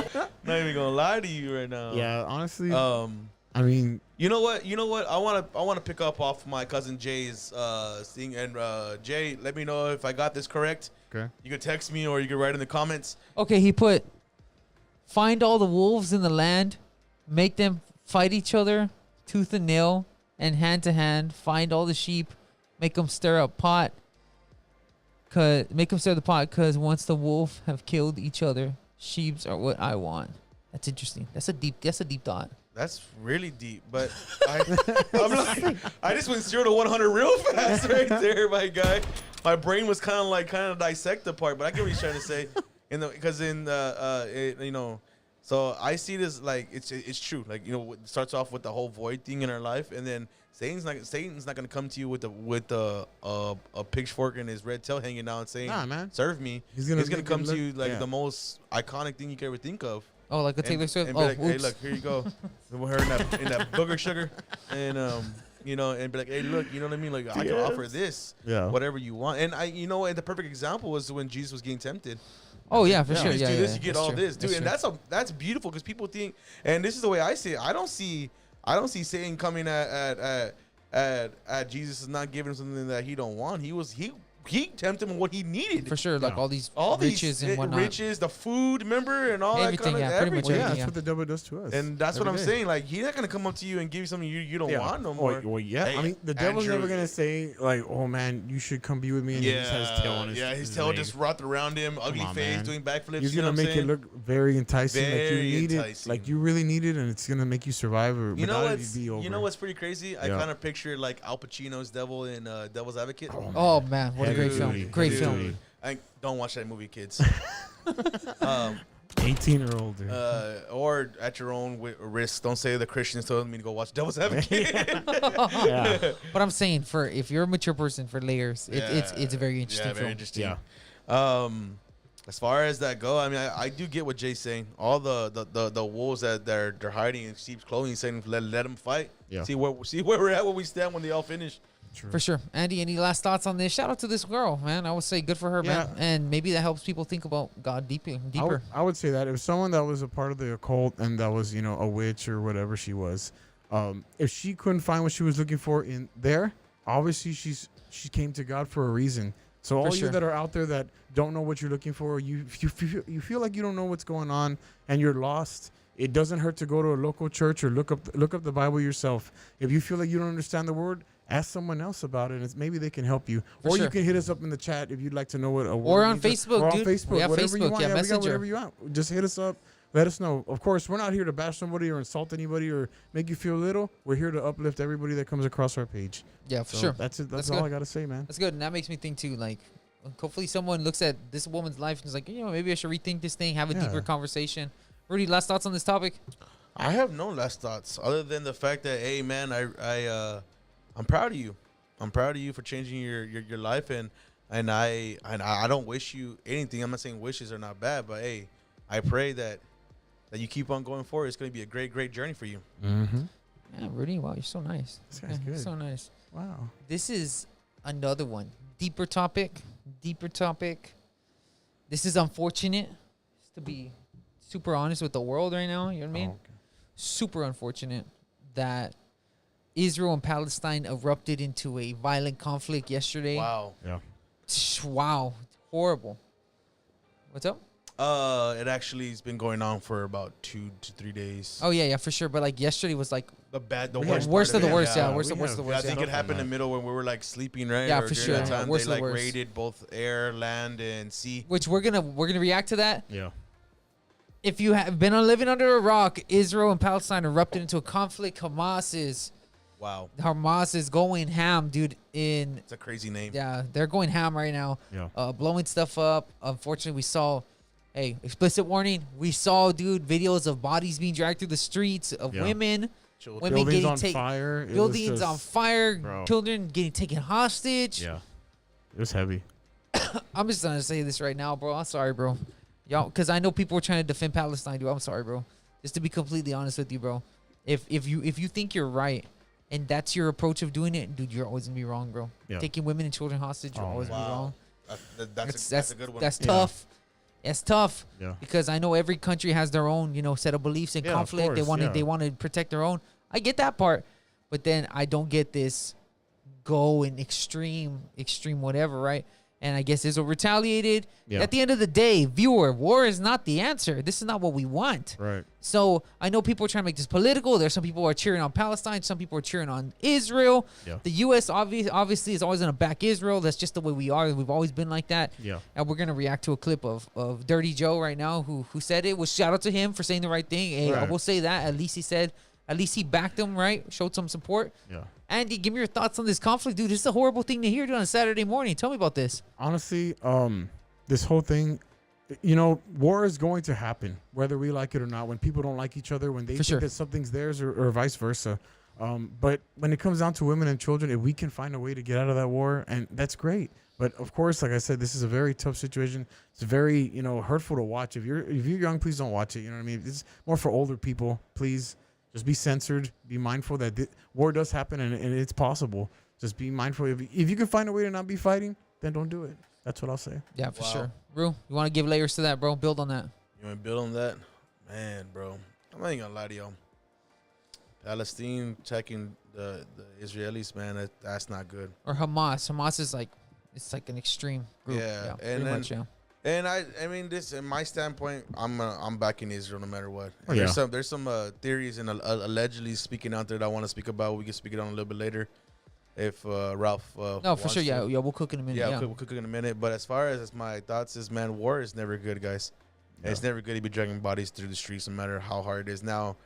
Not even gonna lie to you right now. Yeah, honestly. I mean, You know what? I wanna pick up off my cousin Jay's thing, and Jay, let me know if I got this correct. okay. You could text me or you could write in the comments. Okay, he put, find all the wolves in the land, make them fight each other, tooth and nail, and hand to hand. Find all the sheep, make them stir up pot. Make them stir the pot, cause once the wolf have killed each other, sheeps are what I want. That's interesting. That's a deep thought. That's really deep, but I just went 0 to 100 real fast right there, my guy. My brain was kind of dissect the part, but I get what he's trying to say. So I see this like it's true. Like, it starts off with the whole void thing in our life, and then Satan's not gonna come to you with a pitchfork and his red tail hanging out and saying, Nah, man. serve me. He's He's gonna gonna come make to it you look- like yeah. the most iconic thing you could ever think of. Oh, like a Taylor Swift. And Oh, be like, hey, oops. look, here you go. With her in that booger sugar, and and be like, hey, look, you know what I mean? Like, I can offer this, Yeah. whatever you want. And and the perfect example was when Jesus was getting tempted. Oh yeah, for sure. You Yeah, do yeah, this, you get that's all true. this, dude. That's And true. that's beautiful because people think, and this is the way I see it. I don't see Satan coming at Jesus and not giving him something that he don't want. He tempted him with what he needed. For sure, like Yeah. all these riches and whatnot. riches, the food, remember, and all Everything, that kind of yeah, pretty much Well, yeah, everything. that's what the devil does to us. And that's what every I'm day. saying. Like, he's not gonna come up to you and give you something you don't Yeah. want no more. Well, yeah. Hey, I mean, the devil's Andrew- never gonna say like, "Oh man, you should come be with me." And he just has his tail on his his tail leg. just wrapped around him, ugly on, face, man. doing backflips. He's you know gonna what I'm make it saying? look very enticing, like you Very need enticing. it, like you really need it, and it's gonna make you survive. Or You know without it, what's you'd be over. you know what's pretty crazy? I Yeah. kind of picture like Al Pacino's Devil in Devil's Advocate. Oh man, what a great Heavy film! duty, Great heavy film. duty. Don't watch that movie, kids. 18 or older. Or at your own risk. Don't say the Christians told me to go watch Devil's Advocate. yeah. But I'm saying, for if you're a mature person, for layers, it's a very interesting Yeah, very film. interesting. Yeah. As far as that go, I mean, I do get what Jay's saying. All the wolves that they're hiding in sheep's clothing, saying let them fight. Yeah. See where we're at, where we stand when they all finish. True. For sure. Andy, any last thoughts on this? Shout out to this girl, man. I would say good for her, man. And maybe that helps people think about God deeper. I would say that if someone that was a part of the occult and that was, a witch or whatever she was, if she couldn't find what she was looking for in there, obviously she came to God for a reason. So all you that are out there that don't know what you're looking for, you feel like you don't know what's going on and you're lost. It doesn't hurt to go to a local church or look up the Bible yourself. If you feel like you don't understand the word, ask someone else about it, and maybe they can help you. You can hit us up in the chat if you'd like to know what a word or on means. Facebook, or on dude. Facebook, we have whatever Facebook, you want. yeah, We got Messenger. whatever you want. Just hit us up. Let us know. Of course, we're not here to bash somebody or insult anybody or make you feel little. We're here to uplift everybody that comes across our page. Yeah, for sure. That's it. That's good. all I got to say, man. That's good. And that makes me think, too, like, hopefully someone looks at this woman's life and is like, maybe I should rethink this thing, have a deeper conversation. Rudy, last thoughts on this topic? I have no last thoughts other than the fact that, hey, man, I'm proud of you. I'm proud of you for changing your life, and I don't wish you anything. I'm not saying wishes are not bad, but hey, I pray that you keep on going forward. It's going to be a great journey for you. Mm-hmm. Yeah, Rudy, wow, you're so nice. This guy's good. So nice. Wow. This is another one. Deeper topic. This is unfortunate, just to be super honest with the world right now. You know what I mean? Oh, okay. Super unfortunate that Israel and Palestine erupted into a violent conflict yesterday. Wow. Yeah. Wow. Horrible. What's up? It actually has been going on for about 2 to 3 days. Oh, yeah, for sure. But, like, yesterday was, like, The worst of the worst, yeah. Worst of we the have- worst. I think yeah. it happened in the middle when we were like sleeping, right? Yeah, Or for during sure. that time, Worst they of the like worst. raided both air, land, and sea. Which we're gonna react to that. Yeah. If you have been living under a rock, Israel and Palestine erupted into a conflict. Hamas is going ham, dude. It's a crazy name. Yeah, they're going ham right now. Yeah. Blowing stuff up. Unfortunately, we saw. Hey, explicit warning. We saw, dude, videos of bodies being dragged through the streets of women. Women Buildings getting on fire. It was Buildings just- on fire. Bro. Children getting taken hostage. Yeah. It was heavy. I'm just gonna say this right now, bro. I'm sorry, bro. Y'all, because I know people were trying to defend Palestine, dude. I'm sorry, bro. Just to be completely honest with you, bro. If you think you're right and that's your approach of doing it, dude, you're always gonna be wrong, bro. Yeah. Taking women and children hostage, you're always gonna be wrong. That's a good one. That's tough. It's tough. Yeah. Because I know every country has their own, set of beliefs and Yeah, of conflict. They course, want to protect their own. I get that part, but then I don't get this go in extreme whatever, right? And I guess Israel retaliated. Yeah. At the end of the day, viewer, war is not the answer. This is not what we want. Right. So I know people are trying to make this political. There's some people who are cheering on Palestine. Some people are cheering on Israel. Yeah. The U.S. obviously is always going to back Israel. That's just the way we are. We've always been like that. Yeah. And we're going to react to a clip of Dirty Joe right now who said it. Well, shout out to him for saying the right thing. Hey, I Right. will say that. At least he backed him, right? Showed some support. Yeah. Andy, give me your thoughts on this conflict, dude. This is a horrible thing to hear, dude, on a Saturday morning. Tell me about this. Honestly, this whole thing, war is going to happen, whether we like it or not. When people don't like each other, when they think that something's theirs, or vice versa. But when it comes down to women and children, if we can find a way to get out of that war, and that's great. But of course, like I said, this is a very tough situation. It's very, hurtful to watch. If you're young, please don't watch it. You know what I mean? It's more for older people. Please just be censored. Be mindful that war does happen and it's possible. Just be mindful. If you can find a way to not be fighting, then don't do it. That's what I'll say. Yeah, for sure. Ru, you want to give layers to that, bro? Build on that. You want to build on that? Man, bro. I'm not even going to lie to y'all. Palestine attacking the Israelis, man, that's not good. Or Hamas. Hamas is like, it's like an extreme group. Yeah, pretty much, yeah. And I mean, this in my standpoint, I'm backing Israel no matter what. Oh, yeah. There's some theories and allegedly speaking out there that I want to speak about. We can speak it on a little bit later, if Ralph. Oh, for sure. Yeah, we'll cook in a minute. Yeah, we'll cook in a minute. But as far as my thoughts is, man, war is never good, guys. Yeah. It's never good to be dragging bodies through the streets, no matter how hard it is. Now,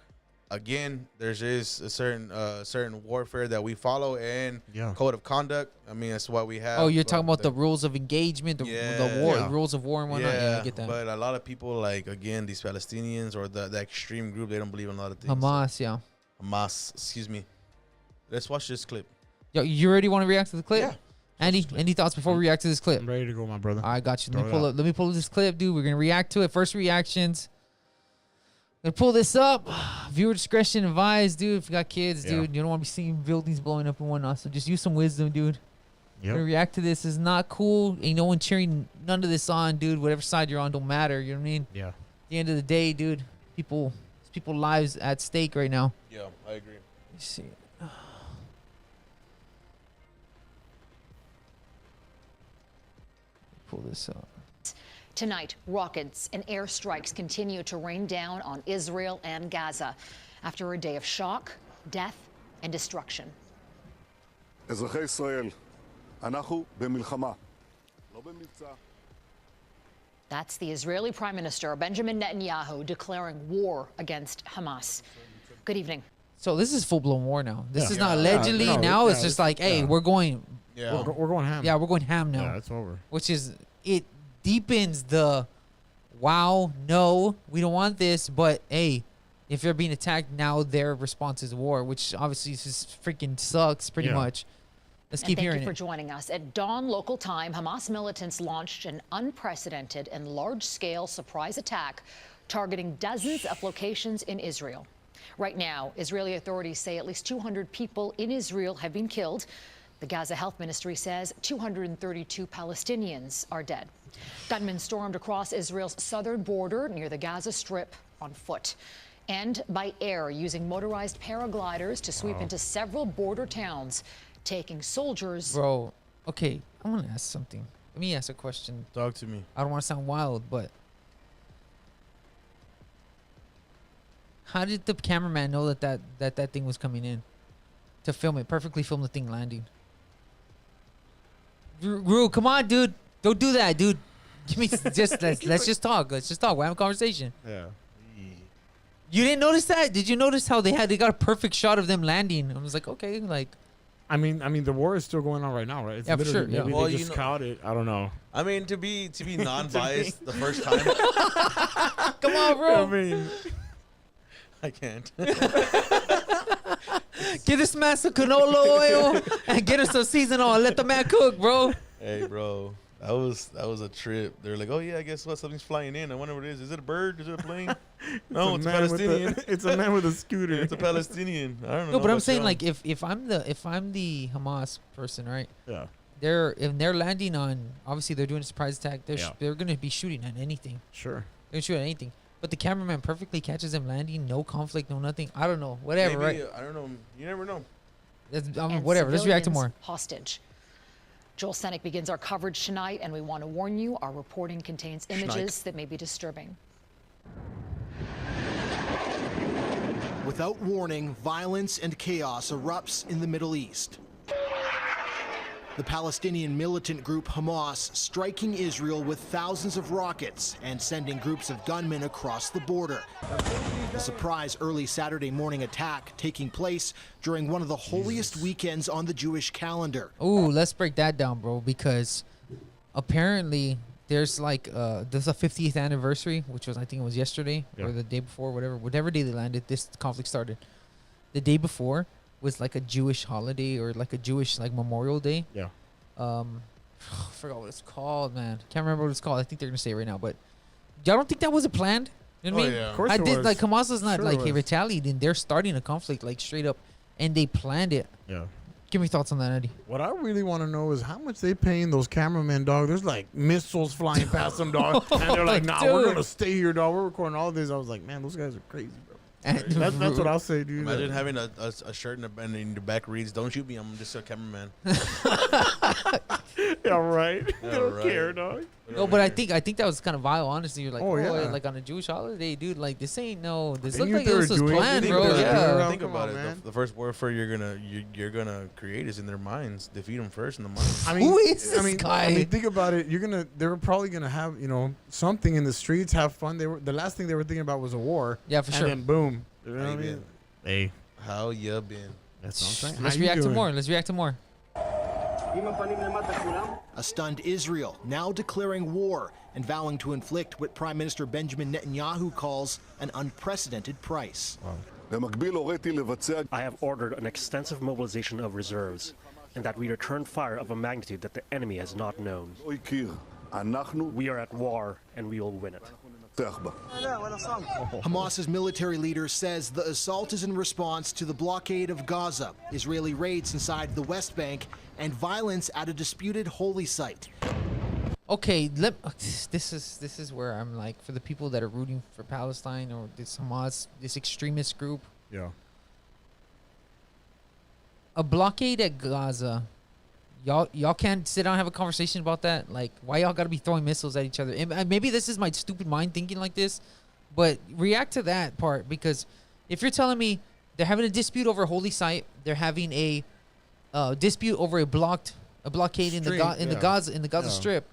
again, there's a certain warfare that we follow and code of conduct. I mean, that's what we have. Oh, you're talking about the rules of engagement, the rules of war and whatnot. Yeah, I get that. But a lot of people, like, again, these Palestinians or the extreme group, they don't believe in a lot of things. Hamas, excuse me. Let's watch this clip. Yo, you already want to react to the clip? Yeah. Andy, any thoughts before we react to this clip? I'm ready to go, my brother. I got you. Let me pull up this clip, dude. We're gonna react to it. First reactions. Gonna pull this up. Viewer discretion advised, dude. If you got kids, Yeah. dude, you don't want to be seeing buildings blowing up and whatnot. So just use some wisdom, dude. Yep. Gonna react to this is not cool. Ain't no one cheering none of this on, dude. Whatever side you're on don't matter. You know what I mean? Yeah. At the end of the day, dude, people lives at stake right now. Yeah, I agree. Let's see. Pull this up. Tonight, rockets and airstrikes continue to rain down on Israel and Gaza after a day of shock, death, and destruction. אזרחי ישראל, אנחנו במלחמה, לא במבצע. That's the Israeli Prime Minister Benjamin Netanyahu declaring war against Hamas. Good evening. So this is full-blown war now. This Yeah. is not Yeah. allegedly. No, now it's yeah, just like, hey, yeah. we're going. Yeah. We're going ham. Yeah, we're going ham now. Yeah, it's over. Which is, it deepens the, wow, no, we don't want this. But hey, if they're being attacked now, their response is war, which obviously just freaking sucks pretty Yeah. much. Let's And keep thank hearing you for it. joining us. At dawn local time, Hamas militants launched an unprecedented and large-scale surprise attack targeting dozens of locations in Israel. Right now, Israeli authorities say at least 200 people in Israel have been killed. The Gaza Health Ministry says 232 Palestinians are dead. Gunmen stormed across Israel's southern border near the Gaza Strip on foot and by air using motorized paragliders to sweep into several border towns, taking soldiers. Bro, okay, I want to ask something. Let me ask a question. Talk to me. I don't want to sound wild, but how did the cameraman know that thing was coming in to film it, perfectly film the thing landing? Ru, come on, dude. Don't do that, dude. Give me let's just talk. Let's just talk. We're having a conversation. Yeah. You didn't notice that? Did you notice how they got a perfect shot of them landing? I was like, okay, like I mean, the war is still going on right now, right? It's Yeah, for literally- sure, yeah. Maybe Well, they you just know- caught it. I don't know. I mean, to be non-biased the first time, come on, I bro. mean, I can't. Get this man some canola oil and get us some seasoning on. Let the man cook, bro. Hey, bro, that was a trip. They're like, oh yeah, guess what? Something's flying in. I wonder what it is. Is it a bird? Is it a plane? No, it's a man with Palestinian. it's a man with a scooter. It's a Palestinian. I don't know. No, but I'm about saying y'all. like if I'm the Hamas person, right? Yeah. They're landing on, obviously they're doing a surprise attack. Yeah. They're gonna be shooting at anything. Sure. They're gonna shoot at anything. But the cameraman perfectly catches them landing, no conflict, no nothing. I don't know, whatever, maybe, right? I don't know. You never know. And Whatever. Let's react to civilians more. Hostage. Joel Senek begins our coverage tonight, and we want to warn you, our reporting contains images that may be disturbing. Without warning, violence and chaos erupts in the Middle East. The Palestinian militant group Hamas striking Israel with thousands of rockets and sending groups of gunmen across the border. A surprise early Saturday morning attack taking place during one of the holiest weekends on the Jewish calendar. Ooh, let's break that down, bro, because apparently there's like there's a 50th anniversary, which was, I think it was yesterday or the day before, whatever day they landed, this conflict started. The day before was like a Jewish holiday or like a Jewish like Memorial Day. Yeah. I forgot what it's called, man. Can't remember what it's called. I think they're gonna say it right now, but y'all don't think that was a planned? You know what I mean? yeah. Of course I it did was. like Hamas is not Sure like it was. retaliating. They're starting a conflict like straight up, and they planned it. Yeah. Give me thoughts on that, Eddie. What I really want to know is how much they paying those cameramen, dog. There's like missiles flying past them, dog. And they're like, nah, we're Dude. going to stay here, dog. We're recording all this. I was like, man, those guys are crazy, bro. And That's what I'll say, dude. Imagine having a shirt and in the back reads, "Don't shoot me. I'm just a cameraman." Yeah, right. They Yeah, don't right. care, dog. No, but I think that was kind of vile. Honestly, you're like, Oh, yeah. like on a Jewish holiday, dude. Like this ain't no. This They looked knew like they this were was doing it. planned, They bro. knew they were Yeah. doing it. Think Come about on, it. man. The first warfare you're gonna create is in their minds. Defeat them first in the minds. I mean, Who is this I mean, guy? think about it. They're probably gonna have, something in the streets, have fun. The last thing they were thinking about was a war. Yeah, for sure. And then boom. You know what I How you mean? been? Hey, How you been? that's what I'm saying. Let's How you react to doing? more. Let's react to more. A stunned Israel now declaring war and vowing to inflict what Prime Minister Benjamin Netanyahu calls an unprecedented price. במקביל הוריתי לבצע I have ordered an extensive mobilization of reserves, and that we return fire of a magnitude that the enemy has not known. לא הכיר. אנחנו We are at war, and we will win it. לנצח בה. Hamas's military leader says the assault is in response to the blockade of Gaza, Israeli raids inside the West Bank, and violence at a disputed holy site. Okay, this is where I'm like, for the people that are rooting for Palestine or this Hamas, this extremist group, Yeah. a blockade at Gaza. Y'all can't sit down and have a conversation about that. Like, why y'all gotta be throwing missiles at each other? And maybe this is my stupid mind thinking like this, but react to that part, because if you're telling me they're having a dispute over a holy site, they're having a dispute over a blockade in the Gaza Strip,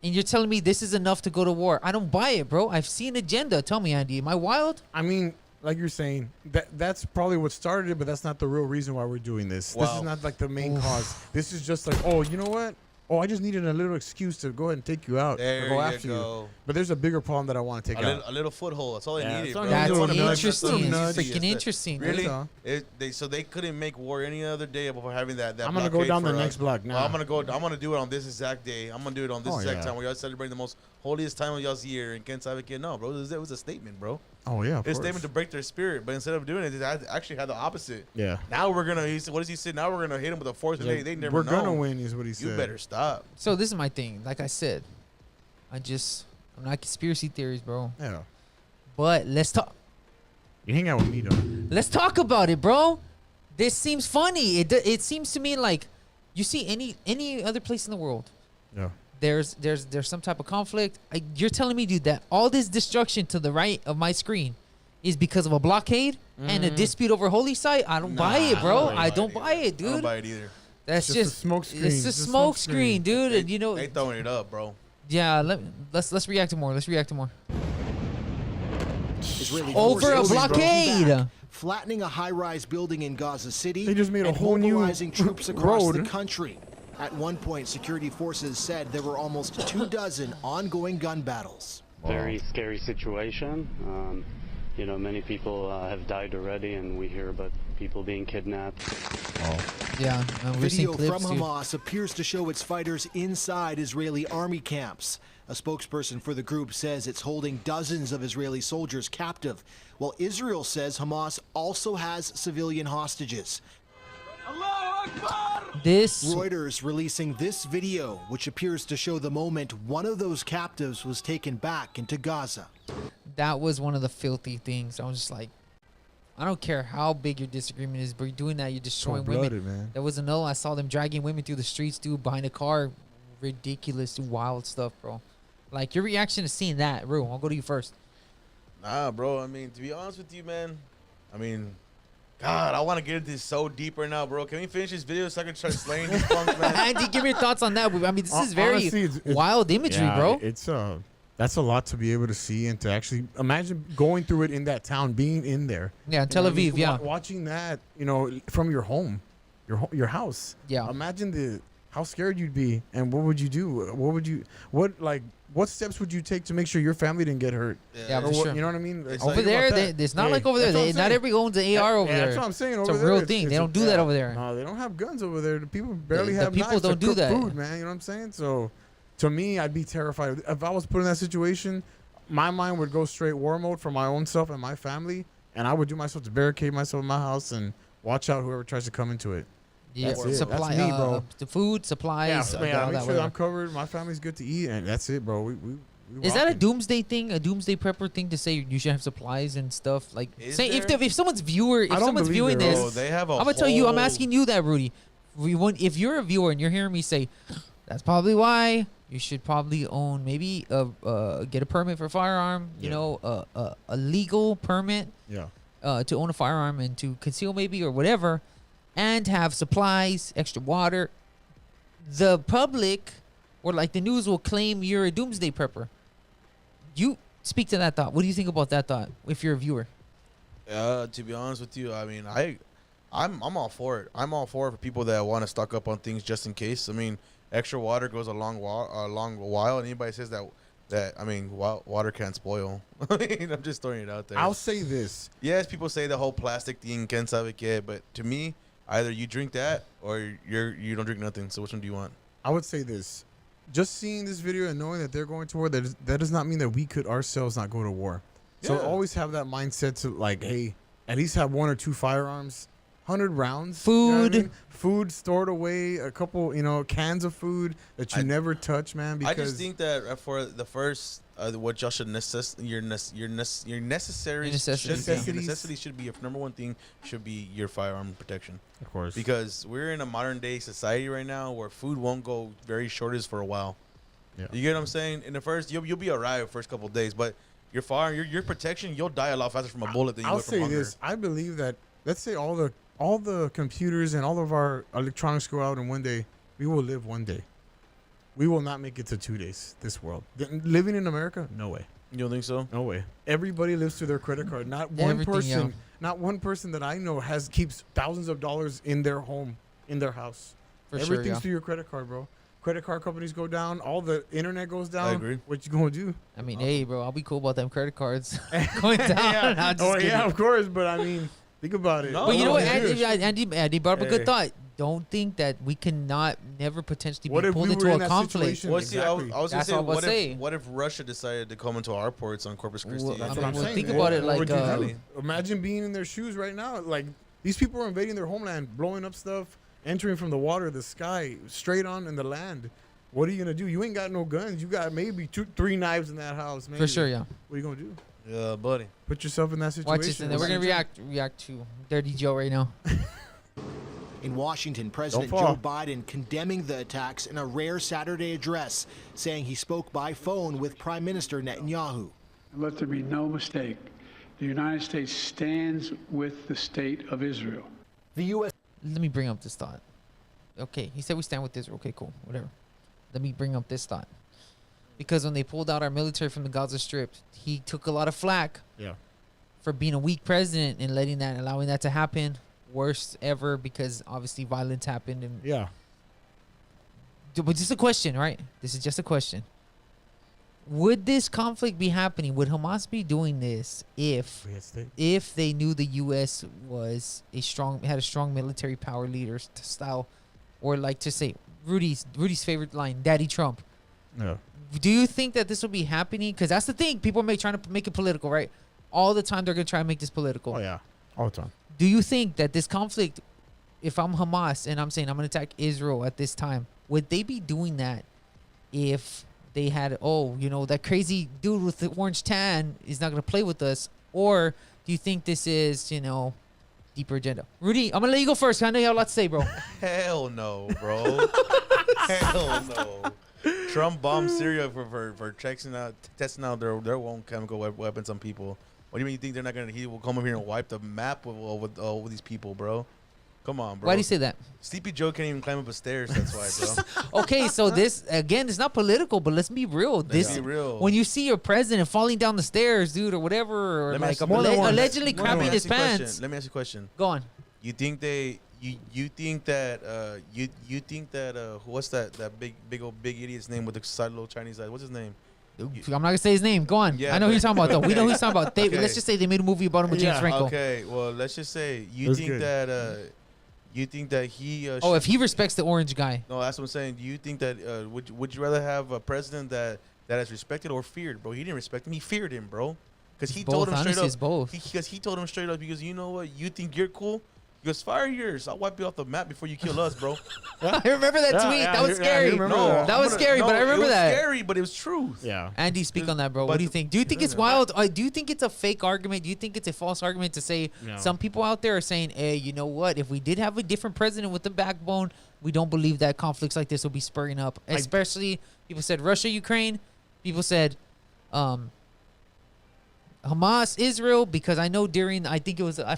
and you're telling me this is enough to go to war, I don't buy it, bro. I've seen agenda. Tell me, Andy, am I wild? I mean, like you're saying, that's probably what started it, but that's not the real reason why we're doing this. Wow. This is not like the main cause. This is just like, oh, you know what? Oh, I just needed a little excuse to go ahead and take you out There or go you after go. you. But there's a bigger problem that I want to take out. A little foothold. That's all they Yeah, needed, that's all bro. they That's Little nudge, interesting. little nudge. Freaking interesting. Really? That's all. So they couldn't make war any other day before having that. I'm gonna go blockade down the for next us. block now. Well, I'm gonna do it on this exact day. I'm gonna do it on this Oh, exact yeah. time where y'all celebrate the most holiest time of y'all's year. And Ken sabe que no, bro. It was a statement, bro. Oh yeah, of It's a course. statement to break their spirit, but instead of doing it, it actually had the opposite. Yeah. Now we're gonna. What does he say? Now we're gonna hit him with a force, and they never We're know. gonna win, is what he said. You better stop. So this is my thing. Like I said, I'm not conspiracy theories, bro. Yeah. But let's talk. You hang out with me, though. Let's talk about it, bro. This seems funny. It seems to me like you see any other place in the world. Yeah. There's some type of conflict. You're telling me, dude, that all this destruction to the right of my screen is because of a blockade and a dispute over holy site? I don't buy it, bro. I don't buy it, dude. I don't buy it either. That's It's just a just smoke screen. It's a It's a smoke smoke screen, screen. dude. And you know, They throwing it up, bro. yeah. Let's react to more. Let's react to more. Israeli Over a forces blockade. back, flattening a high-rise building in Gaza City. They just made a and whole new mobilizing troops across the road. country. At one point, security forces said there were almost 24 ongoing gun battles. Very scary situation. You know, many people have died already, and we hear about people being kidnapped. Yeah, we're seeing Video clips, from dude. Hamas appears to show its fighters inside Israeli army camps. A spokesperson for the group says it's holding dozens of Israeli soldiers captive, while Israel says Hamas also has civilian hostages. This Reuters releasing this video, which appears to show the moment one of those captives was taken back into Gaza. that was one of the filthy things. I was just like, I don't care how big your disagreement is, but you're doing that, you're destroying women. Cold-blooded, man. There was another. I saw them dragging women through the streets, dude, behind a car. Ridiculous, wild stuff, bro. Like, your reaction to seeing that, Rue, I'll go to you first. Nah, bro. I mean, to be honest with you, man. I mean, God, I want to get into this so deep right now, bro. Can we finish this video so I can start slaying these punks, man? Andy, give me your thoughts on that. I mean, this is very Honestly, it's- wild imagery, Yeah, bro. It's that's a lot to be able to see and to actually imagine going through it in that town, being in there. Yeah, in You Tel know what I mean? Aviv, yeah. Watching that, you know, from your home, your house. Yeah. Imagine how scared you'd be, and what would you do? What steps would you take to make sure your family didn't get hurt? Yeah, Or for what- sure. You know what I mean? It's Over like- there, Think about that. it's not Yeah, like over there. that's what I'm Not saying. everyone owns an AR over Yeah, there. that's what I'm saying. It's Over a there, real it's- thing. it's They a- don't do that over there. No, they don't have guns over there. The people barely The have people knives don't to do cook that. food, man. You know what I'm saying? So, to me, I'd be terrified if I was put in that situation. My mind would go straight war mode for my own self and my family, and I would do myself to barricade myself in my house and watch out whoever tries to come into it. Yeah, That's it. supply, That's me, bro. the food, supplies. Yeah, all make that, sure whatever. I'm covered. My family's good to eat, and that's it, bro. We Is that a rocking. doomsday thing? A doomsday prepper thing to say you should have supplies and stuff? Like, Is say there? if someone's viewer, if I don't someone's believe viewing there this, Bro, they have a I'm gonna tell you. I'm whole- asking you that, Rudy. If you're a viewer and you're hearing me say, that's probably why you should probably own maybe get a permit for a firearm. You know, a legal permit. Yeah. To own a firearm and to conceal maybe or whatever, and have supplies, extra water. The public or like the news will claim you're a doomsday prepper. You speak to that thought. What do you think about that thought if you're a viewer? To be honest with you, I mean, I'm all for it. I'm all for it for people that want to stock up on things just in case. I mean, extra water goes a long while. And anybody says that I mean, water can't spoil. I mean, I'm just throwing it out there. I'll say this. Yes, people say the whole plastic thing, quién sabe qué, but to me, either you drink that or you don't drink nothing. So which one do you want? I would say this. just seeing this video and knowing that they're going to war, that does not mean that we could ourselves not go to war. So always have that mindset to like, hey, at least have 1 or 2 firearms, 100 rounds, Food. you know what I mean? Food stored away, a couple, cans of food that you never touch, man. Because I just think that for the first, what y'all should your necessities should be your number one thing should be your firearm protection. Of course. Because we're in a modern day society right now where food won't go very shortage for a while. Yeah. You get what I'm saying? In the first, you'll be alright the first couple of days, but your firearm, your protection, you'll die a lot faster from a bullet than you would from hunger. I'll say this: I believe that, let's say all the computers and all of our electronics go out in one day, we will live one day. We will not make it to 2 days. This world, living in America, no way. You don't think so? No way. Everybody lives through their credit card. Not one person. Not one person that I know keeps thousands of dollars in their home, in their house. Everything's through your credit card, bro. Credit card companies go down. All the internet goes down. I agree. What you gonna do? I mean, hey, bro, I'll be cool about them credit cards going down. Yeah, of course. But I mean, think about it. No, but you know what, Andy brought up a good thought. Don't think that we cannot never potentially be pulled into a conflict. Well, see, I was going to say, what if Russia decided to come into our ports on Corpus Christi? Well, that's what I'm saying. Think about it like... imagine being in their shoes right now. Like, these people are invading their homeland, blowing up stuff, entering from the water, the sky, straight on in the land. What are you going to do? You ain't got no guns. You got maybe 2-3 knives in that house. Maybe. For sure, yeah. What are you going to do? Yeah, buddy. Put yourself in that situation. Watch this, and then we're going to react to Dirty Joe right now. In Washington, President Joe Biden condemning the attacks in a rare Saturday address, saying he spoke by phone with Prime Minister Netanyahu. Let there be no mistake. The United States stands with the state of Israel. The U.S. Let me bring up this thought. Okay, he said we stand with Israel. Okay, cool, whatever. Let me bring up this thought. Because when they pulled out our military from the Gaza Strip, he took a lot of flack for being a weak president and allowing that to happen. Worst ever, because obviously violence happened. And but just a question, right? This is just a question. Would this conflict be happening? Would Hamas be doing this if they knew the U.S. had a strong military power leader style, or like to say Rudy's favorite line, Daddy Trump? No. Do you think that this will be happening? Because that's the thing. People are trying to make it political, right? All the time they're gonna try to make this political. Oh yeah, all the time. Do you think that this conflict, if I'm Hamas and I'm saying I'm going to attack Israel at this time, would they be doing that if they had, that crazy dude with the orange tan is not going to play with us? Or do you think this is, deeper agenda? Rudy, I'm going to let you go first. I know you have a lot to say, bro. Hell no, bro. Hell no. Trump bombed Syria for testing out their own chemical weapons on people. What do you mean you think they're not going to... He will come over here and wipe the map with these people, bro? Come on, bro. Why do you say that? Sleepy Joe can't even climb up a stairs. That's why, bro. Okay, so this, again, it's not political, but let's be real. Let's be real. When you see your president falling down the stairs, dude, or whatever, or like allegedly crapping his pants. Let me ask you a question. Go on. You think you think that what's that big idiot's name with the side little Chinese eyes? What's his name? I'm not gonna say his name. Go on. Yeah, I know who you're talking about, though. We know who he's talking about. Let's just say they made a movie about him with James Franco. Okay, well, let's just say you think that he. If he respects the orange guy. No, that's what I'm saying. Do you think that would you rather have a president that is respected or feared, bro? He didn't respect him. He feared him, bro. Because he told him straight up. Because he told him straight up. Because you know what? You think you're cool? He goes, fire yours. I'll wipe you off the map before you kill us, bro. I remember that tweet. That was scary. That was scary, but I remember that. It was scary, but it was truth. Yeah. Andy, speak on that, bro. What do you think? Do you think it's wild? Do you think it's a fake argument? Do you think it's a false argument to say some people out there are saying, hey, you know what? If we did have a different president with a backbone, we don't believe that conflicts like this will be spurring up. Especially, people said Russia, Ukraine. People said Hamas, Israel, because I know I think it was a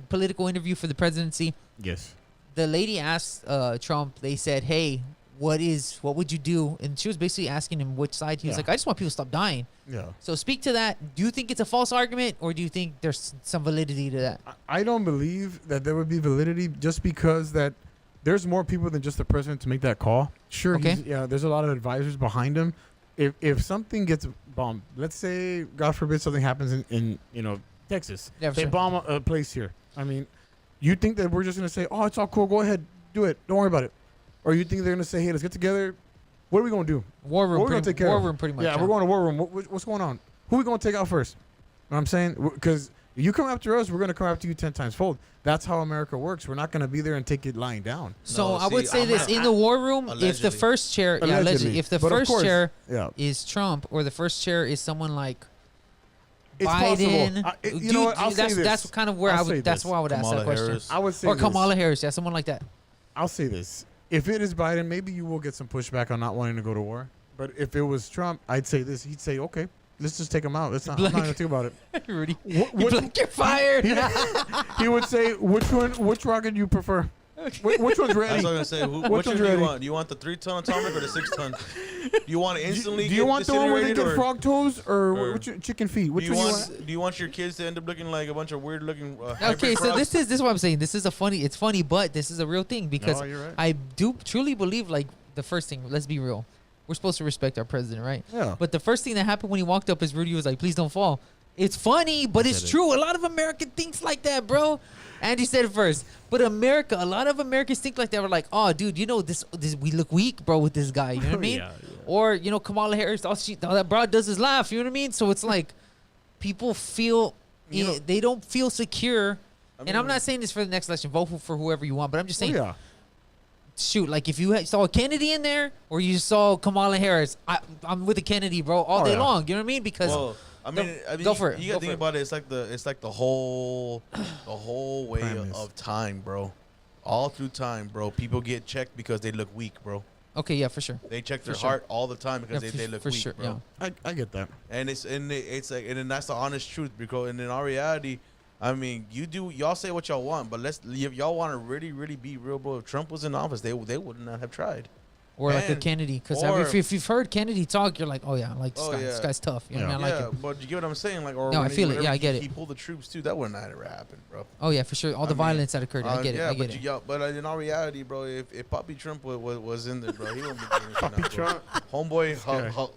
political interview for the presidency. Yes. The lady asked Trump, they said, hey, what would you do? And she was basically asking him which side. He was like, I just want people to stop dying. Yeah. So speak to that. Do you think it's a false argument, or do you think there's some validity to that? I don't believe that there would be validity just because that there's more people than just the president to make that call. Sure, there's a lot of advisors behind him. If something gets bombed, let's say, God forbid, something happens in Texas. Yeah, they bomb a place here. I mean, you think that we're just going to say, oh, it's all cool, go ahead, do it, don't worry about it? Or you think they're going to say, hey, let's get together, What are we gonna do? War room. What are we gonna take care War of? room, pretty much. Yeah, we're going to war room. What's going on? Who we gonna take out first? You know what I'm saying? Because you come after us, we're gonna come after you 10 times fold. That's how America works. We're not gonna be there and take it lying down. So No, I would see, say I'm this: not- in the war room, if the Allegedly. first chair, Allegedly. if the But of first course, chair yeah. is Trump, or the first chair is someone like It's Biden, possible. You know what? I'll say this. that's kind of where I'll say that's this. why I would ask that Kamala question. Harris. I would say Or this. Kamala Harris, yeah, someone like that. I'll say this. If it is Biden, maybe you will get some pushback on not wanting to go to war. But if it was Trump, I'd say this. He'd say, okay, let's just take him out. I'm not going to think about it. Rudy, What- you're fired. He would say, which rocket do you prefer? Which one's ready? That's what I was gonna say. Which Which one one's do you ready? want? Do you want the 3-ton atomic or the 6-ton? Do you want to instantly? Do you get want the one where they disintegrated, get or frog toes or or- which chicken feet? Which Do you one want? Do you want your kids to end up looking like a bunch of weird looking? Okay, so this is what I'm saying. This is it's funny, but this is a real thing because No, you're right. I do truly believe like the first thing. Let's be real. We're supposed to respect our president, right? Yeah. But the first thing that happened when he walked up is Rudy was like, "Please don't fall." It's funny, but it's true. A lot of American thinks like that, bro. Andy said it first, but a lot of Americans think like that. We're like, "Oh, dude, you know this we look weak, bro, with this guy." You know what I mean? Or Kamala Harris, all that broad does is laugh. You know what I mean? So it's like people feel they don't feel secure. And I'm not saying this for the next election. Vote for whoever you want, but I'm just saying. yeah. Shoot, like if you saw Kennedy in there or you saw Kamala Harris, I'm with the Kennedy, bro, all day long. You know what I mean? Because I mean, go for it. You gotta think about it. It's like the whole way of time, bro. All through time, bro. People get checked because they look weak, bro. Okay, yeah, for sure. They check their For sure. heart all the time because Yeah, they look for weak, sure, bro. yeah. I get that. And it's like, and then that's the honest truth, because and in our reality, I mean, y'all say what y'all want, but if y'all want to really be real, bro. If Trump was in office, they would not have tried. Or like a And- Kennedy, because or- if you've heard Kennedy talk, you're like, oh yeah, like this, Oh, guy, yeah. this guy's tough. You know what I mean? I like him. but you get what I'm saying? Like, or No, I when feel it. whenever Yeah, I get he it. pulled the troops too. That would not ever happen, bro. Oh yeah, for sure. All the violence that occurred, I get it. Yeah, I get but it. but in our reality, bro, if Poppy Trump was in there, bro, he wouldn't be doing anything now, bro. Homeboy,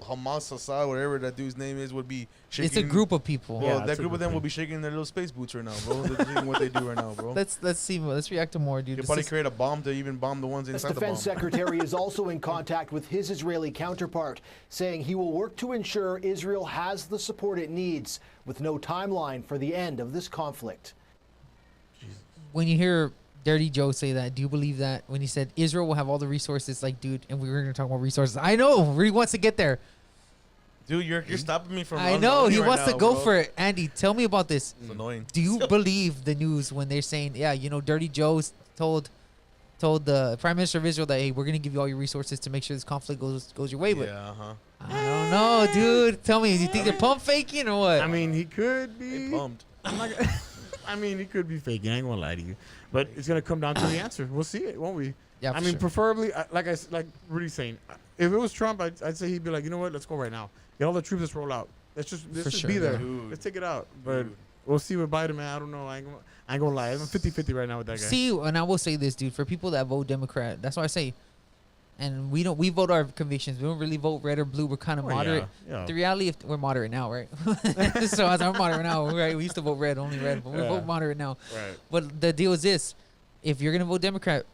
Hamas Assad, whatever that dude's name is, would be shaking. It's a group of people. Well, Yeah, that it's a group of group them thing. will be shaking their little space boots right now, bro. They're doing what they do right now, bro. Let's see. Let's react to more, dude. You'll This probably is- create a bomb to even bomb the ones The inside the bomb. defense secretary is also in contact with his Israeli counterpart, saying he will work to ensure Israel has the support it needs, with no timeline for the end of this conflict. when you hear Dirty Joe say that, do you believe that when he said Israel will have all the resources? Like, dude, and we were going to talk about resources. I know Rudy wants to get there. Dude, you're stopping me from. I know he right wants now, to go bro. for it. Andy, tell me about this. It's annoying. Do you believe the news when they're saying, yeah, Dirty Joe's told the Prime Minister of Israel that, hey, we're going to give you all your resources to make sure this conflict goes your way? But Yeah, I don't know, dude. Tell me, do you think they're pump faking or what? I mean, he could be. They pumped. I mean, he could be faking. I ain't gonna lie to you, but it's gonna come down to the answer. We'll see it, won't we? Yeah, I for mean, sure. preferably, like Rudy's saying, if it was Trump, I'd say he'd be like, you know what? Let's go right now. Get all the troops. Let's roll out. Let's just sure, be there. Dude. Let's take it out. But we'll see with Biden, man. I don't know. I ain't gonna lie. I'm 50-50 right now with that guy. See, and I will say this, dude. For people that vote Democrat, that's why I say, and we vote our convictions. We don't really vote red or blue. We're kind of moderate. yeah. The reality, if we're moderate now, right? So as I'm moderate now, right? We used to vote red, only red, but we vote moderate now. Right. But the deal is this: if you're gonna vote Democrat,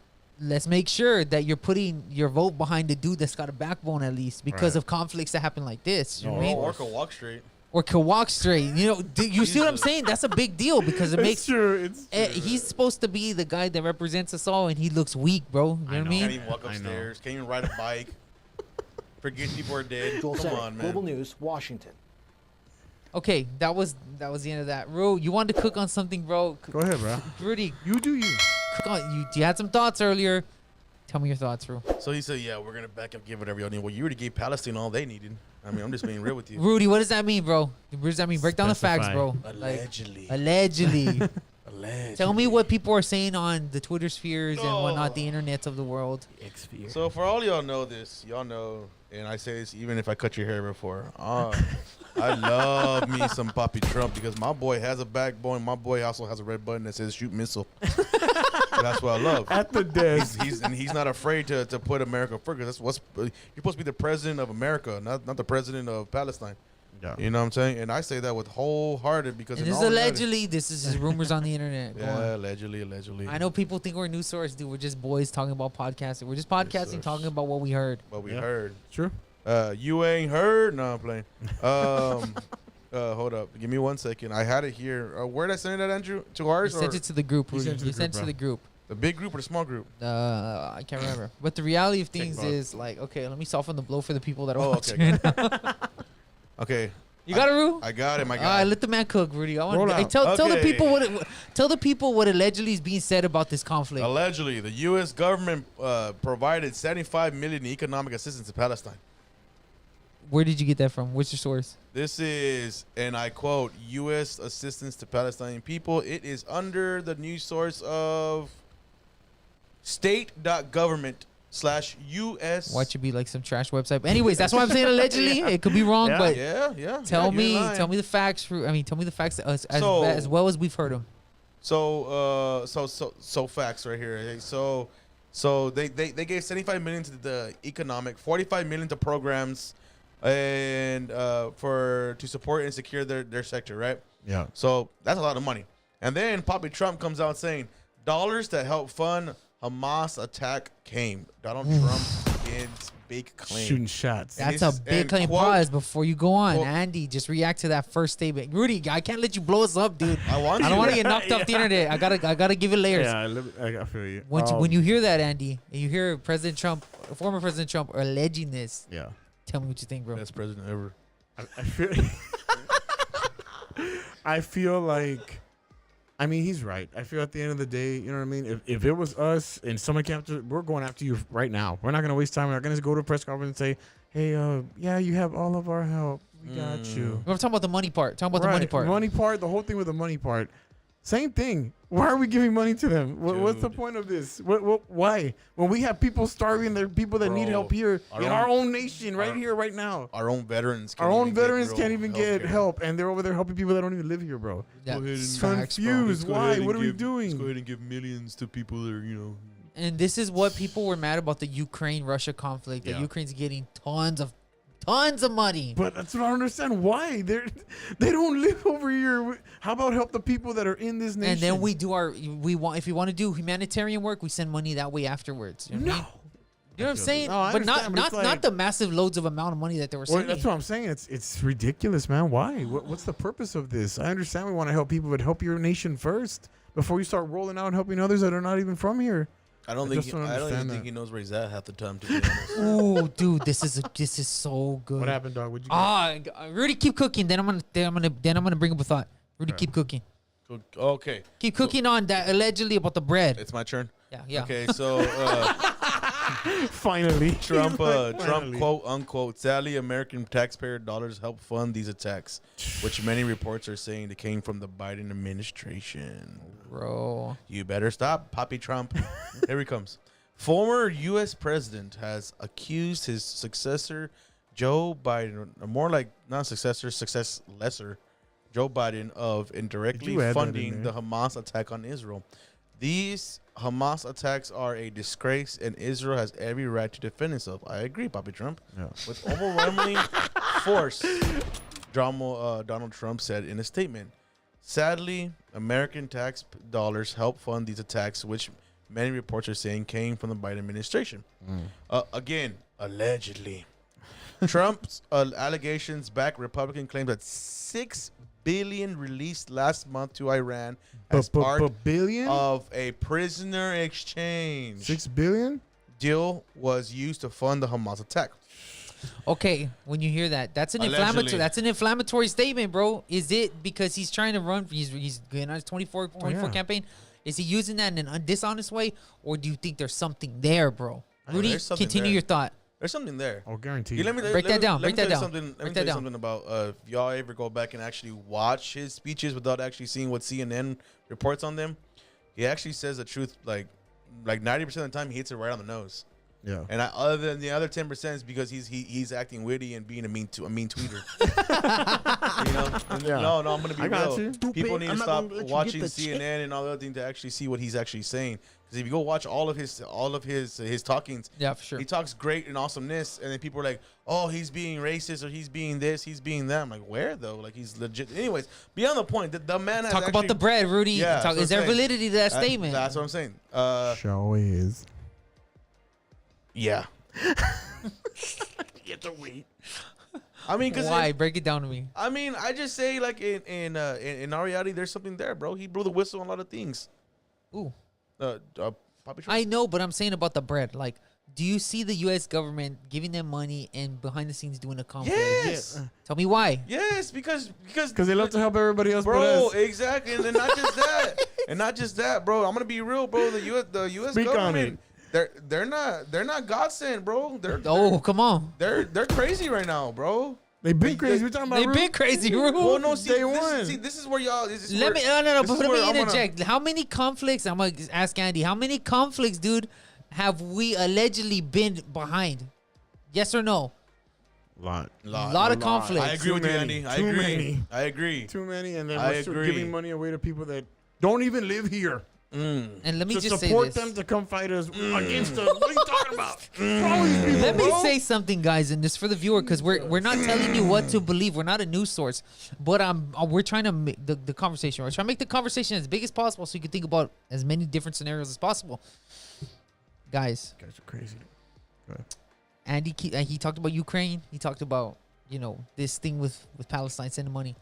let's make sure that you're putting your vote behind the dude that's got a backbone at least, because Right. of conflicts that happen like this. You know what I mean? Or can walk straight. Or can walk straight. You see what I'm saying? That's a big deal because it It's makes. true. It's true. He's supposed to be the guy that represents us all, and he looks weak, bro. You know what I Can't mean? even walk I know. upstairs. Can't even ride a bike. Forget people are dead. Joel Come Sennick, on, man. Global News, Washington. Okay, that was the end of that. Ru, you wanted to cook on something, bro? Go ahead, bro. Rudy, You do you. cook on. You had some thoughts earlier. Tell me your thoughts, Ru. So he said, "Yeah, we're gonna back up, give whatever y'all need." Well, you already gave Palestine all they needed. I mean, I'm just being real with you. Rudy, what does that mean, bro? What does that mean? Break down the facts, Specify. bro. Allegedly. Allegedly. Allegedly. Tell me what people are saying on the Twitter spheres and whatnot, the internets of the world. So for all y'all know this, y'all know, and I say this even if I cut your hair before. I love me some Poppy Trump because my boy has a backbone. My boy also has a red button that says shoot missile. That's what I love. At the desk. He's not afraid to put America first. That's what's you're supposed to be the president of America, not the president of Palestine. Yeah. You know what I'm saying? And I say that with wholehearted because And in this is all allegedly. This is just rumors on the internet. Go on. Yeah, allegedly. I know people think we're a news source, dude. We're just boys talking about podcasting. We're just podcasting, source. talking about what we heard. What we heard. True. You ain't heard? No, I'm playing. Hold up. Give me 1 second. I had it here. Where did I send it at, Andrew? To ours? You sent it to the group. You You sent it to the sent it to the group. The big group or the small group? I can't remember. But the reality of things both. is like, okay, let me soften the blow for the people that are Oh, watching. okay. right now. Okay. You got it, Ru? I got it, my All guy. right, let the man cook, Rudy. I Roll want out. tell the Okay. people tell the people what allegedly is being said about this conflict. Allegedly, the U.S. government provided $75 million in economic assistance to Palestine. Where did you get that from? What's your source? This is, and I quote, U.S. assistance to Palestinian people. It is under the news source of state.government/U.S. Why'd you be like some trash website? But anyways, that's why I'm saying allegedly. It could be wrong, but Yeah. tell you're me lying. the facts. Tell me the facts as So- well as we've heard them. So facts right here. Okay, So they gave $75 million to the economic, $45 million to programs, and to support and secure their sector, right? Yeah. So that's a lot of money. And then Poppy Trump comes out saying dollars that help fund Hamas attack came. Donald Trump gives big claim. Shooting shots. And That's a this- big and claim. quote- Pause before you go on. quote- Andy, just react to that first statement. Rudy, I can't let you blow us up, dude. I want I don't you. want to get knocked off the internet. I gotta give it layers. I feel you. When you hear that, Andy, and you hear President Trump, former President Trump, alleging this, Yeah. tell me what you think, bro. Best president ever. I feel I feel like I mean he's right. I feel at the end of the day, you know what I mean? If it was us and someone came after, we're going after you right now. We're not gonna waste time. We're not gonna go to a press conference and say, hey, yeah, you have all of our help. We got you. We're talking about the money part. Talking about the money part. Money part, the whole thing with the money part. Same thing. Why are we giving money to them? What's the point of this? Why? When we have people starving, there are people that need Bro, help here in our own nation, right our- here, right now. Our own veterans. Our own veterans real can't even get healthcare. help, and they're over there helping people that don't even live here, bro. Yeah, It's facts, bro. confused. Why? What are we doing? Let's go ahead and give millions to people that are, And this is what people were mad about the Ukraine-Russia conflict. That Yeah. Ukraine's getting tons of money. But that's what I don't understand. Why? They don't live over here. How about help the people that are in this nation? And then we do if we want to do humanitarian work, we send money that way afterwards. You know what I mean? You know what I'm saying? No, I but not understand, but it's like- not the massive loads of amount of money that they were Well, sending. that's what I'm saying. It's ridiculous, man. Why? What's the purpose of this? I understand we want to help people, but help your nation first before you start rolling out and helping others that are not even from here. I don't just don't even understand think that. he knows where he's at half the time, to be honest. Ooh, dude, this is so good. What happened, dog? What'd you get? Rudy, keep cooking. Then I'm gonna bring up a thought. Rudy, keep cooking. Okay. Keep cooking on that allegedly about the bread. It's my turn. Yeah. Okay, so Finally, Trump, Finally. quote unquote, sadly, American taxpayer dollars help fund these attacks, which many reports are saying they came from the Biden administration. Bro. You better stop, Poppy Trump. Here he comes. Former U.S. president has accused his successor, Joe Biden, or more like not successor, success-lesser, Joe Biden, of indirectly Did you add that in funding there? the Hamas attack on Israel. These Hamas attacks are a disgrace, and Israel has every right to defend itself. I agree, Poppy Trump. Yeah. With overwhelming force, Donald Trump said in a statement. Sadly, American tax dollars help fund these attacks, which many reports are saying came from the Biden administration. Again, allegedly. Trump's allegations back Republican claims that $6 billion released last month to Iran as part billion of a prisoner exchange. $6 billion Deal was used to fund the Hamas attack. Okay, when you hear that, that's an Allegedly. inflammatory statement, bro. Is it because he's trying to run? He's going on his 24 yeah. campaign. Is he using that in a dishonest way, or do you think there's something there, bro? Rudy, there's something continue there. your thought. There's something there. I'll guarantee Yeah, you. Break that down, break that down. Let me Break tell that you down. something about if y'all ever go back and actually watch his speeches without actually seeing what CNN reports on them. He actually says the truth like 90% of the time. He hits it right on the nose. Yeah. And other than the other 10% is because he's acting witty and being a mean tweeter. You know? Yeah. No, I'm gonna be I got real. you. People need to stop let you watching get the CNN chick. and all the other things to actually see what he's actually saying. Because if you go watch all of his talkings, Yeah, for sure. he talks great and awesomeness, and then people are like, "Oh, he's being racist, or he's being this, he's being that." I'm like, where though? Like, he's legit. Anyways, beyond the point, the man has Talk about the bread, Rudy. Yeah, that's what Is I'm there saying. validity to that statement? That's what I'm saying. Show is. Yeah. You have to wait. I mean, because Why? Break it down to me. I mean, I just say like in our reality, there's something there, bro. He blew the whistle on a lot of things. Ooh. Poppy Trump. I know, but I'm saying about the bread. Like, do you see the U.S. government giving them money and behind the scenes doing a conflict? Yes. Tell me why. Yes, because they love to help everybody else, but bro. us. Exactly, and then not just that, bro. I'm gonna be real, bro. The U.S. Speak on government, they're not God sent, bro. Come on. They're crazy right now, bro. They've been crazy. We're talking about. They've been crazy, Rudy. Well, no, see, Day one. this is where y'all. Let me interject. How many conflicts? I'm gonna ask Andy. How many conflicts, dude, have we allegedly been behind? Yes or no? Lot of conflicts. I agree with you, Andy. I agree. Many. I agree. Too many, and then I we're still agree. giving money away to people that don't even live here. And let me To just say support this. them to come fight us against us. What are you talking about? What's wrong with these people, Let me bro? say something, guys, and this for the viewer, because we're not telling you what to believe. We're not a news source, but we're trying to make the conversation. We're trying to make the conversation as big as possible, so you can think about as many different scenarios as possible. Guys, You guys are crazy. Go ahead. Andy, he talked about Ukraine. He talked about this thing with Palestine sending money.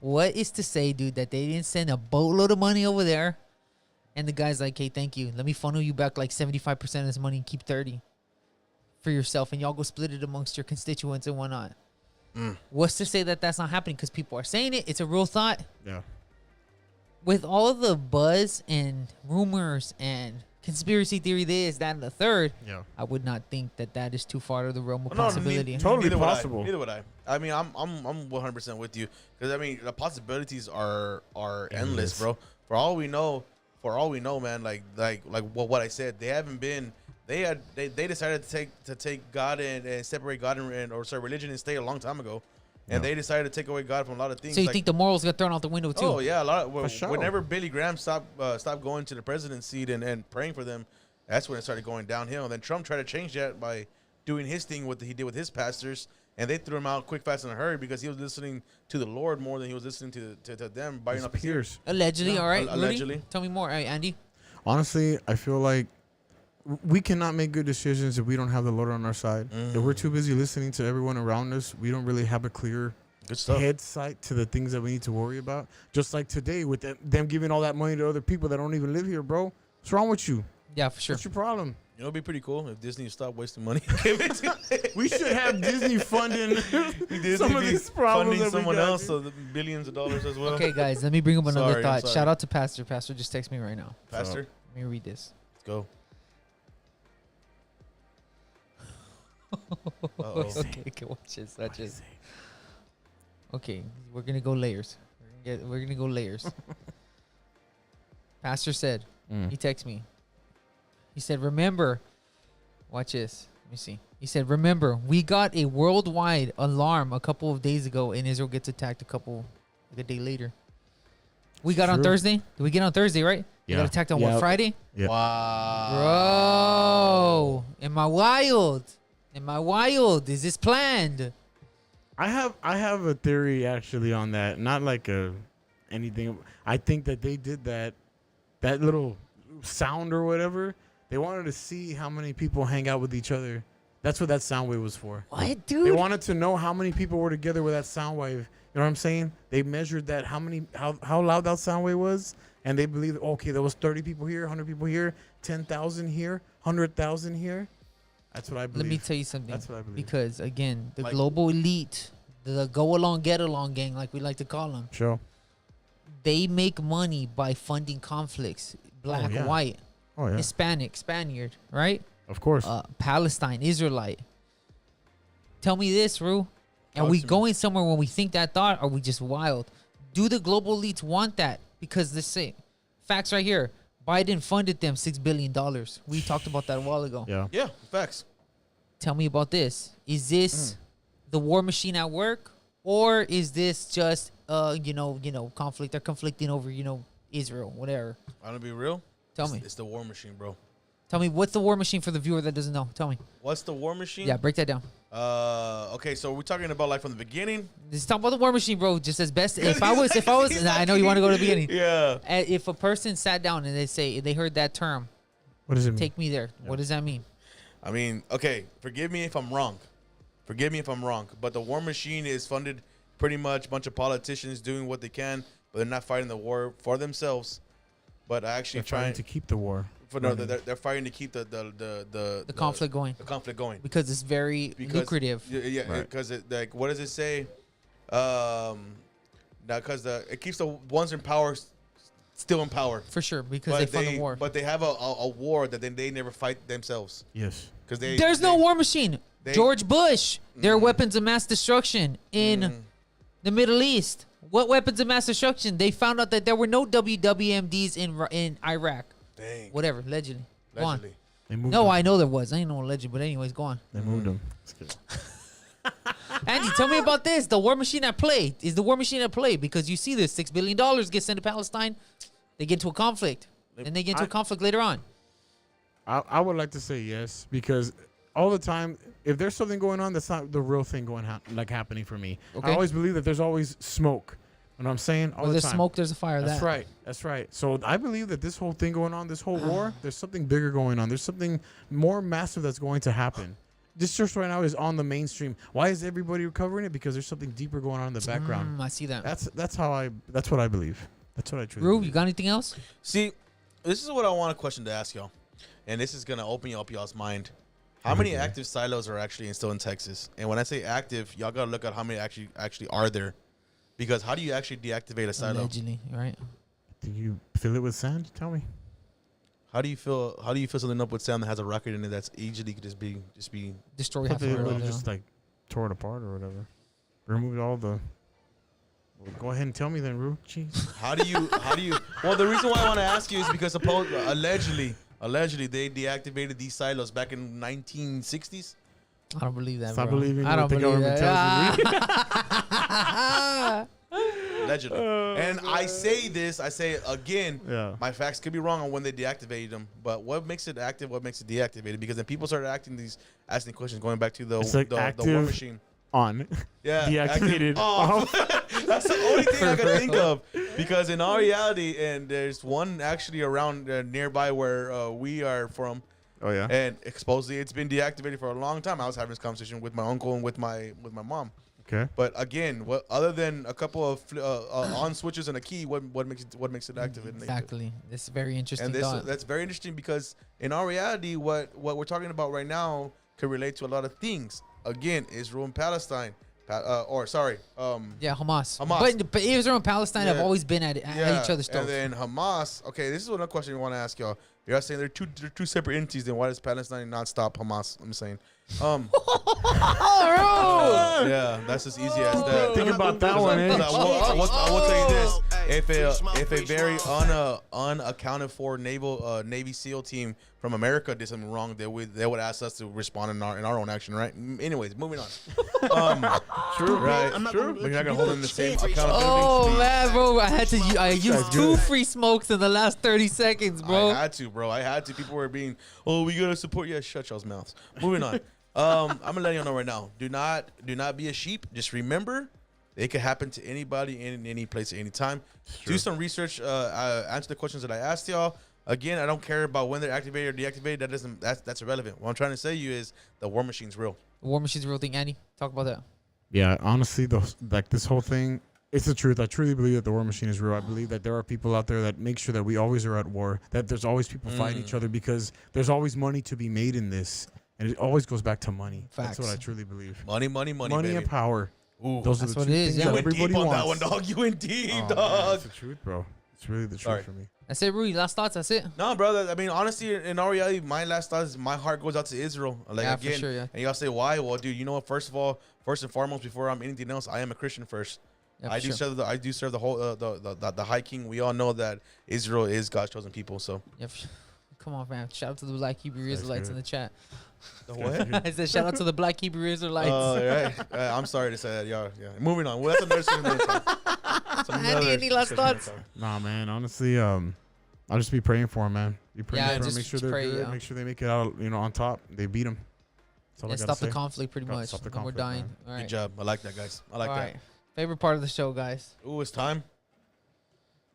What is to say, dude, that they didn't send a boatload of money over there? And the guy's like, hey, thank you. Let me funnel you back like 75% of this money and keep 30 for yourself. And y'all go split it amongst your constituents and whatnot. What's to say that that's not happening? Because people are saying it. It's a real thought. Yeah. With all the buzz and rumors and conspiracy theory this, that, and the third, Yeah. I would not think that is too far to the realm of No, possibility. Totally neither would I. possible. Neither would I. I mean, I'm 100% with you because I mean the possibilities are endless, bro. For all we know, man, like what I said, they haven't been. They decided to take God and separate God or religion and state a long time ago, and they decided to take away God from a lot of things. So you like, think the morals got thrown out the window too? Oh yeah, a lot. For sure. Whenever Billy Graham stopped going to the presidency seat and praying for them, that's when it started going downhill. And then Trump tried to change that by doing his thing what he did with his pastors, and they threw him out quick, fast, in a hurry because he was listening to the Lord more than he was listening to them biting up his ears. Allegedly, all right. Allegedly. Rudy, tell me more. All right, Andy. Honestly, I feel like we cannot make good decisions if we don't have the Lord on our side. If we're too busy listening to everyone around us, we don't really have a clear Good stuff. head sight to the things that we need to worry about. Just like today with them giving all that money to other people that don't even live here, bro. What's wrong with you? Yeah, for sure. What's your problem? You know, it'd be pretty cool if Disney stopped wasting money. We should have Disney funding Disney some of be these problems funding that we someone got, else dude. so the billions of dollars as well. Okay, guys, let me bring up another Sorry, I'm thought. sorry. Shout out to Pastor. Pastor just text me right now. Pastor, Let me read this. let's go. Okay, watch this. Watch this. Okay, we're gonna go layers. We're gonna go layers. Pastor said, he texted me. He said, remember, watch this. Let me see. He said, remember, we got a worldwide alarm a couple of days ago and Israel gets attacked like a day later. We got on True. Thursday. Did we get on Thursday, right? We Yeah. got attacked on Yeah. what, Friday? Yeah. Wow. Bro, am I wild? Am I wild? Is this planned? I have a theory actually on that. Not like anything. I think that they did that little sound or whatever. They wanted to see how many people hang out with each other. That's what that sound wave was for. What, dude? They wanted to know how many people were together with that sound wave. You know what I'm saying? They measured that how loud that sound wave was, and they believed, okay, there was 30 people here, 100 people here, 10,000 here, 100,000 here. That's what I believe. Let me tell you something. That's what I believe. Because again, the Like- global elite, the go along, get along gang, like we like to call them, Sure. they make money by funding conflicts. Black, yeah. white, Oh yeah. Hispanic, Spaniard, right? Of course. Palestine, Israelite. Tell me this, Ru. Are Talk we to me. going somewhere when we think that thought? Or are we just wild? Do the global elites want that? Because let's say, facts right here. Biden funded them $6 billion. We talked about that a while ago. Yeah, facts. Tell me about this. Is this the war machine at work, or is this just conflict? They're conflicting over Israel, whatever. I'm gonna be real. Tell me. It's the war machine, bro. Tell me, what's the war machine for the viewer that doesn't know? Tell me. What's the war machine? Yeah, break that down. Okay, so we're talking about like from the beginning. Just talk about the war machine, bro. Just as best. If I was, I know you want to go to the beginning. Yeah. If a person sat down and they heard that term, what does it mean? Take me there. Yeah. What does that mean? I mean, okay, forgive me if I'm wrong. But the war machine is funded pretty much a bunch of politicians doing what they can, but they're not fighting the war for themselves, but actually trying to keep the war. They're fighting to keep the conflict going. The conflict going because it's very lucrative. Yeah, because like what does it say? Because it keeps the ones in power still in power for sure because they fund the war. But they have a war that they never fight themselves. Yes, because there's no war machine. George Bush, their weapons of mass destruction in the Middle East. What weapons of mass destruction? They found out that there were no WWMDs in Iraq. Dang. Whatever, allegedly. Go on. No, I know there was. I ain't no legend, but anyways, go on. They moved them. Andy, tell me about this. The war machine at play. Is the war machine at play? Because you see this $6 billion gets sent to Palestine. They get into a conflict. And they get into a conflict later on. I would like to say yes, because all the time, if there's something going on, that's not the real thing happening for me. Okay. I always believe that there's always smoke. You know what I'm saying? Where there's smoke, there's a fire. That's right. That's right. So I believe that this whole thing going on, this whole war, there's something bigger going on. There's something more massive that's going to happen. This just right now is on the mainstream. Why is everybody covering it? Because there's something deeper going on in the background. I see that. That's what I believe. That's what I truly Rue, believe. you got anything else? See, this is what I want a question to ask y'all. And this is going to open up y'all's mind. How many active silos are actually still in Texas? And when I say active, y'all got to look at how many actually are there. Because how do you actually deactivate a silo? Allegedly, right? Do you fill it with sand? Tell me. How do you fill something up with sand that has a rocket in it that's easily could just be destroyed? Just like tore it apart or whatever. Removed all the. Well, go ahead and tell me then, Rue. Jeez. How do you? Well, the reason why I want to ask you is because allegedly they deactivated these silos back in 1960s. I don't believe that. Stop bro. believing I don't what the believe government that. Allegedly. And I say again, yeah. My facts could be wrong on when they deactivated them, but what makes it active, what makes it deactivated? Because then people started asking questions going back to the war machine. On. Yeah. Deactivated. Off. That's the only thing I can think of. Because in our reality, and there's one actually around nearby where we are from. Oh yeah. And supposedly it's been deactivated for a long time. I was having this conversation with my uncle and with my mom. Okay. But again, what other than a couple of on switches and a key, what makes it active? Exactly. This is very interesting. And that's very interesting because in our reality, what we're talking about right now can relate to a lot of things. Again, Israel and Palestine. Hamas. But Israel and Palestine have always been at each other's throats. And then Hamas. Okay, this is another question we want to ask y'all. You're saying they're two separate entities. Then why does Palestine not stop Hamas? I'm saying. Yeah, that's as easy as that. Think about that one. I will tell you this: if a very unaccounted for Navy SEAL team from America did something wrong, they would ask us to respond in our own action, right? Anyways, moving on. True, right? True. But you're not gonna hold them the same accountability. Oh man, bro! I used 2 free smokes in the last 30 seconds, bro. I had to, bro. People were being, we gotta support. Yeah, shut y'all's mouths. Moving on. I'm gonna let you know right now. Do not be a sheep. Just remember, it could happen to anybody in any place at any time. Do some research. Answer the questions that I asked y'all. Again, I don't care about when they're activated or deactivated. That's irrelevant. What I'm trying to say to you is the war machine's real. The war machine's a real thing. Andy, talk about that. Yeah, honestly, this whole thing, it's the truth. I truly believe that the war machine is real. I believe that there are people out there that make sure that we always are at war, that there's always people fighting each other because there's always money to be made in this. And it always goes back to money. Facts. That's what I truly believe. Money, baby. And power. Ooh, those that's are the what two it is. things Yeah. that You went everybody deep on wants. that one, dog. You went deep, Man, dog. it's the truth, bro. It's really the truth for me. That's it, Rudy. Last thoughts. That's it. No, brother. I mean, honestly, in our reality, my last thought is my heart goes out to Israel. Like for sure, yeah. And y'all say why? Well, dude, you know what? First and foremost, before I'm anything else, I am a Christian first. Yeah, I for do sure. serve the whole the High King. We all know that Israel is God's chosen people. So Yeah, come on, man. Shout out to the Black Hebrew Israelites in the chat. the what? I said shout out to the Black Hebrew Israelites. Oh, right. I'm sorry to say that, y'all. Yeah. Moving on. Well, that's another story another time. That's Andy, another any last discussion thoughts? another time. Nah, man. Honestly, I'll just be praying for them, man. Be praying Yeah, for them. just Make sure they're pray, good. yeah. Make sure they make it out, on top. They beat them. That's all Yeah, I gotta stop the say. conflict pretty much. Stop the Then we're conflict, dying. man. All right. Good job. I like that, guys. I like All that. right. Favorite part of the show, guys. Ooh, it's time.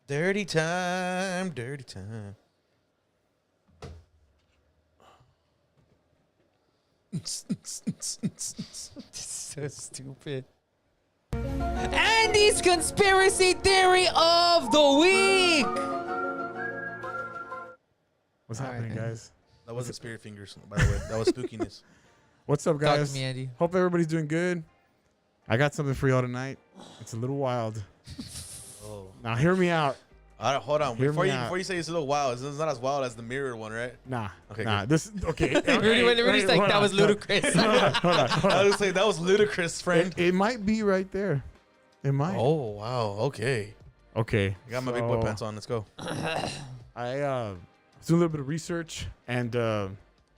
Dirty time. Dirty time. So stupid. Andy's conspiracy theory of the week. What's All right, happening, man. guys? That wasn't spirit fingers, by the way. That was spookiness. What's up, Talk to guys? me, Andy. Hope everybody's doing good. I got something for y'all tonight. It's a little wild. Oh. Now, hear me out. All right, hold on. Hear Before me you out. before you say it's a little wild, it's not as wild as the mirror one, right? Nah. Okay, Nah. good. This okay. Rudy, Rudy's like, hold that on, was ludicrous. Hold on, hold on, hold I on. was say that was ludicrous, friend. It might be right there. It might. Oh wow. Okay. Okay. I got my big boy pants on. Let's go. I was doing a little bit of research, and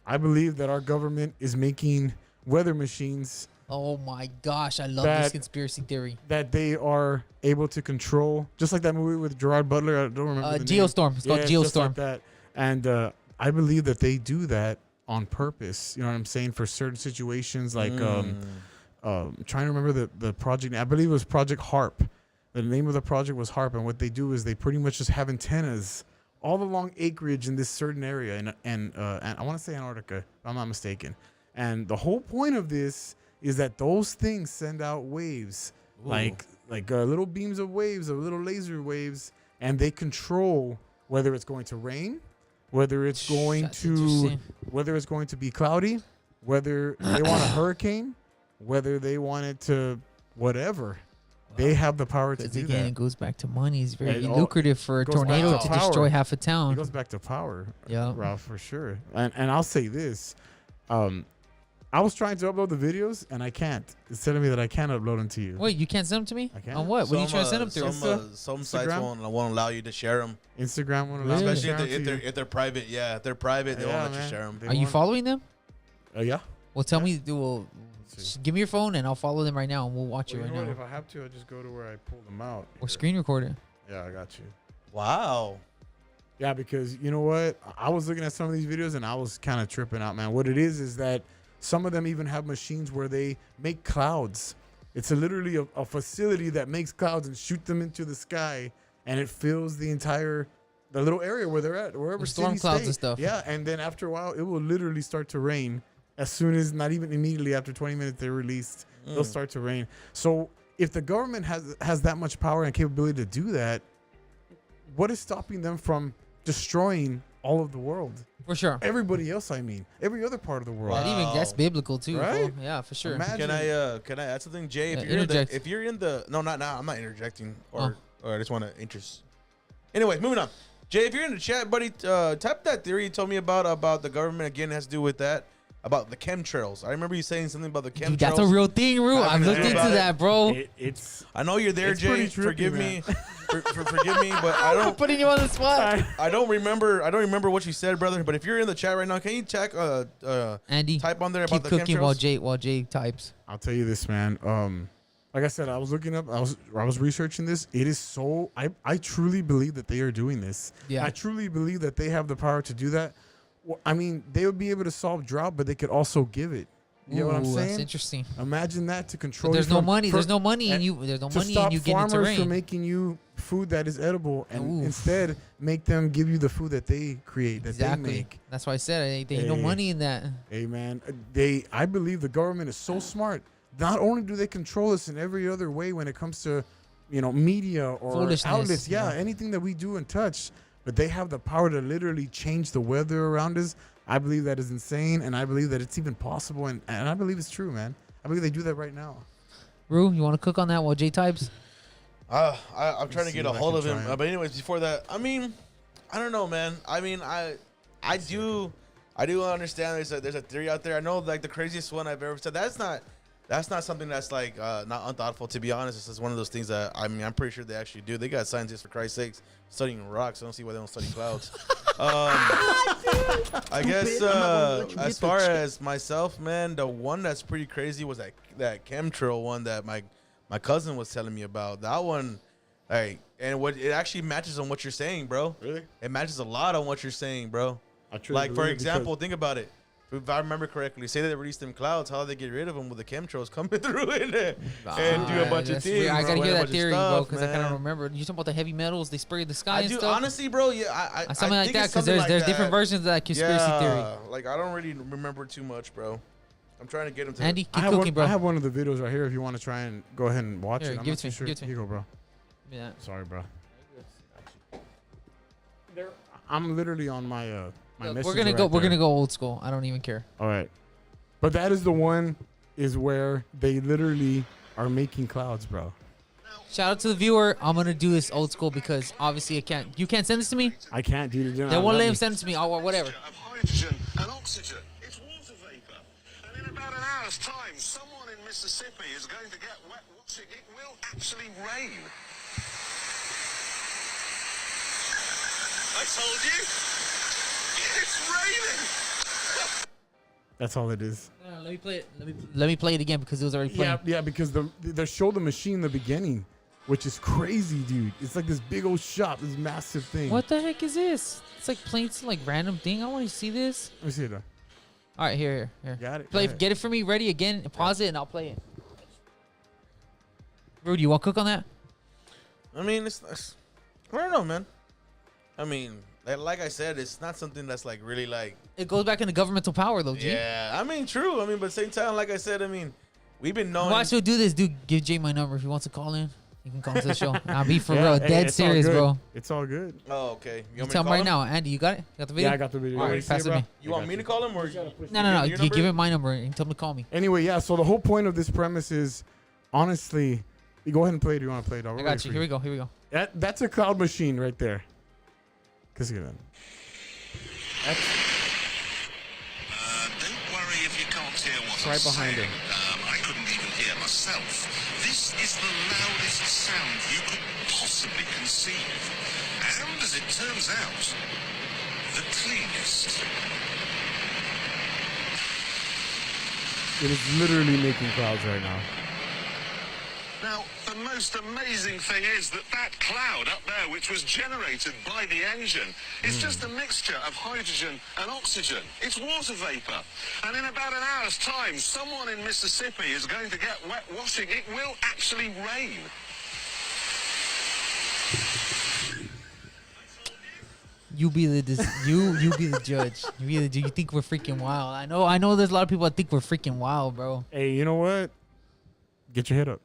I believe that our government is making weather machines Oh my gosh, I love That- this conspiracy theory. that they are able to control, just like that movie with Gerard Butler. I don't remember the name. Geostorm. It's called Yeah, just like Geostorm. that. And I believe that they do that on purpose. You know what I'm saying? For certain situations, like trying to remember the project. I believe it was Project Harp. The name of the project was Harp, and what they do is they pretty much just have antennas all along acreage in this certain area, and I want to say Antarctica, if I'm not mistaken. And the whole point of this is that those things send out waves, like little beams of waves, or little laser waves, and they control whether it's going to rain, whether it's going That's to interesting. whether it's going to be cloudy, whether they want a hurricane, whether they want it to whatever. They have the power to Because do again, that. it goes back to money. It's very It all- lucrative for a goes back tornado to to destroy power. half a It town. goes back to power, Yeah. Ralph, for sure. And I'll say this. I was trying to upload the videos, and I can't. It's telling me that I can't upload them to you. Wait, you can't send them to me? I can't. On what? What are you trying to send them through? Some sites Instagram? won't allow you to share them, Instagram won't allow me to especially share 'em to you. if they're private. Yeah, if they're private, they Yeah, won't let you man. share them. They Are you won't- following them? Yeah. Well, tell me. Well, just give me your phone and I'll follow them right now, and we'll watch Well, it you know right what? now. If I have to, I just go to where I pull them out. Or screen record it. Yeah, I got you. Wow. Yeah, because you know what? I was looking at some of these videos and I was kind of tripping out, man. What it is that some of them even have machines where they make clouds. It's literally a facility that makes clouds and shoot them into the sky, and it fills the little area where they're at, wherever With storm city, clouds state. and stuff. Yeah, and then after a while, it will literally start to rain as soon as, not even immediately after 20 minutes they're released, they'll start to rain. So if the government has that much power and capability to do that, what is stopping them from destroying all of the world? For sure. Everybody else, I mean, every other part of the world. That even that's biblical too. Right? Bro. Yeah, for sure. Imagine. Can I add something, Jay? Yeah, If you're interject. if you're in the no, not now. I'm not interjecting, or Oh. I just want to interest. Anyways, moving on. Jay, if you're in the chat, buddy, type that theory you told me about the government again. Has to do with that about the chemtrails. I remember you saying something about the chemtrails. Dude, that's a real thing, Rue. I've looked About into it. that, bro. It's I know you're there, It's Jay. pretty trippy, Forgive man. me, forgive me, but I I'm don't. putting you on the spot. I don't remember what you said, brother. But if you're in the chat right now, can you check Andy, type on there keep about the cooking chemtrails? while Jay types. I'll tell you this, man. Like I said, I was looking up. I was researching this. It is so. I truly believe that they are doing this. Yeah. I truly believe that they have the power to do that. Well, I mean, they would be able to solve drought, but they could also give it. You know what I'm Ooh, saying? That's interesting. Imagine that to control. But there's you no from- money. for- There's no money in and you. There's no to money stop in you getting into farmers from rain. making you food that is edible, and Oof. instead make them give you the food that they create, that they Exactly. make. That's why I said there ain't no Hey. money in that. Hey man, I believe the government is so smart. Not only do they control us in every other way when it comes to, media or Foolishness, outlets, yeah. anything that we do and touch, but they have the power to literally change the weather around us. I believe that is insane, and I believe that it's even possible, and I believe it's true, man. I believe they do that right now. Rue, you want to cook on that while Jay types? I'm trying to see get a if I hold can of him. try it. But anyways, before that, I mean, I don't know, man. I mean, I do understand there's a theory out there. I know like the craziest one I've ever said. That's not that's not something that's like not unthoughtful. To be honest, it's just one of those things that I mean, I'm pretty sure they actually do. They got scientists, for Christ's sakes, studying rocks. I don't see why they don't study clouds. I guess as far as myself, man, the one that's pretty crazy was that chemtrail one that my cousin was telling me about. That one, hey, and what it actually matches on what you're saying, bro. Really? It matches a lot on what you're saying, bro. Like for example, think about it. If I remember correctly, say that they released them clouds, how do they get rid of them with the chemtrails coming through in there and do a bunch of things? I gotta hear that theory, bro, because I man. kind of remember. You talking about the heavy metals they spray the sky and do, stuff? honestly, bro. Yeah, I something I like think that, it's because something there's like different that. versions of that conspiracy theory. Like I don't really remember too much, bro. I'm trying to get him to. Andy, keep cooking, bro. I have one of the videos right here. If you want to try and go ahead and watch Here, it, I'm give not it to too me, sure. give it to me. Here you go, bro. Yeah. Sorry, bro. I'm literally on my my Look, messenger. we're gonna go old school. I don't even care. All right, but that is the one is where they literally are making clouds, bro. Shout out to the viewer. I'm gonna do this old school because obviously you can't send this to me. I can't, dude. They won't let him send it to me. Or whatever. Of hydrogen and oxygen. It's water vapor. And in about an hour's time, someone in Mississippi is going to get wet washing. It will actually rain. I told you. It's raining. That's all it is. No, let me play it. Let me play it again because it was already playing. Yeah, because they show the machine in the beginning, which is crazy, dude. It's like this big old shop, this massive thing. What the heck is this? It's like playing some like random thing. I want to see this. Let me see it. Though. All right, here. Got it. Play. Get it for me. Ready again. Pause it and I'll play it. Rudy, you want to cook on that? I mean, it's I don't know, man. I mean, like I said, it's not something that's like really like. It goes back into governmental power, though, G. Yeah, I mean, true. I mean, but at the same time, like I said, I mean, we've been knowing. Watch who do this, dude. Give Jay my number if he wants to call in. You can call into the show. I'll be for Yeah, real, hey, dead it's all serious, good. bro. It's all good. Oh, okay. You tell him right now, Andy. You got it? You got the video? Yeah, I got the video. All right, pass it to me. You want me to call him or? No. Your You number? give him my number and tell him to call me. Anyway, yeah. So the whole point of this premise is, honestly, you go ahead and play it. You want to play it? I got you. Here we go. That's a cloud machine right there. Cause look at that. Don't worry if you can't hear what Right behind him. I couldn't even hear myself. This is the loudest sound you could possibly conceive. And as it turns out, the cleanest. It is literally making clouds right now. Now, the most amazing thing is that cloud up there, which was generated by the engine, is just a mixture of hydrogen and oxygen. It's water vapor. And in about an hour's time, someone in Mississippi is going to get wet washing. It will actually rain. You be the judge. You think we're freaking wild. I know there's a lot of people that think we're freaking wild, bro. Hey, you know what? Get your head up.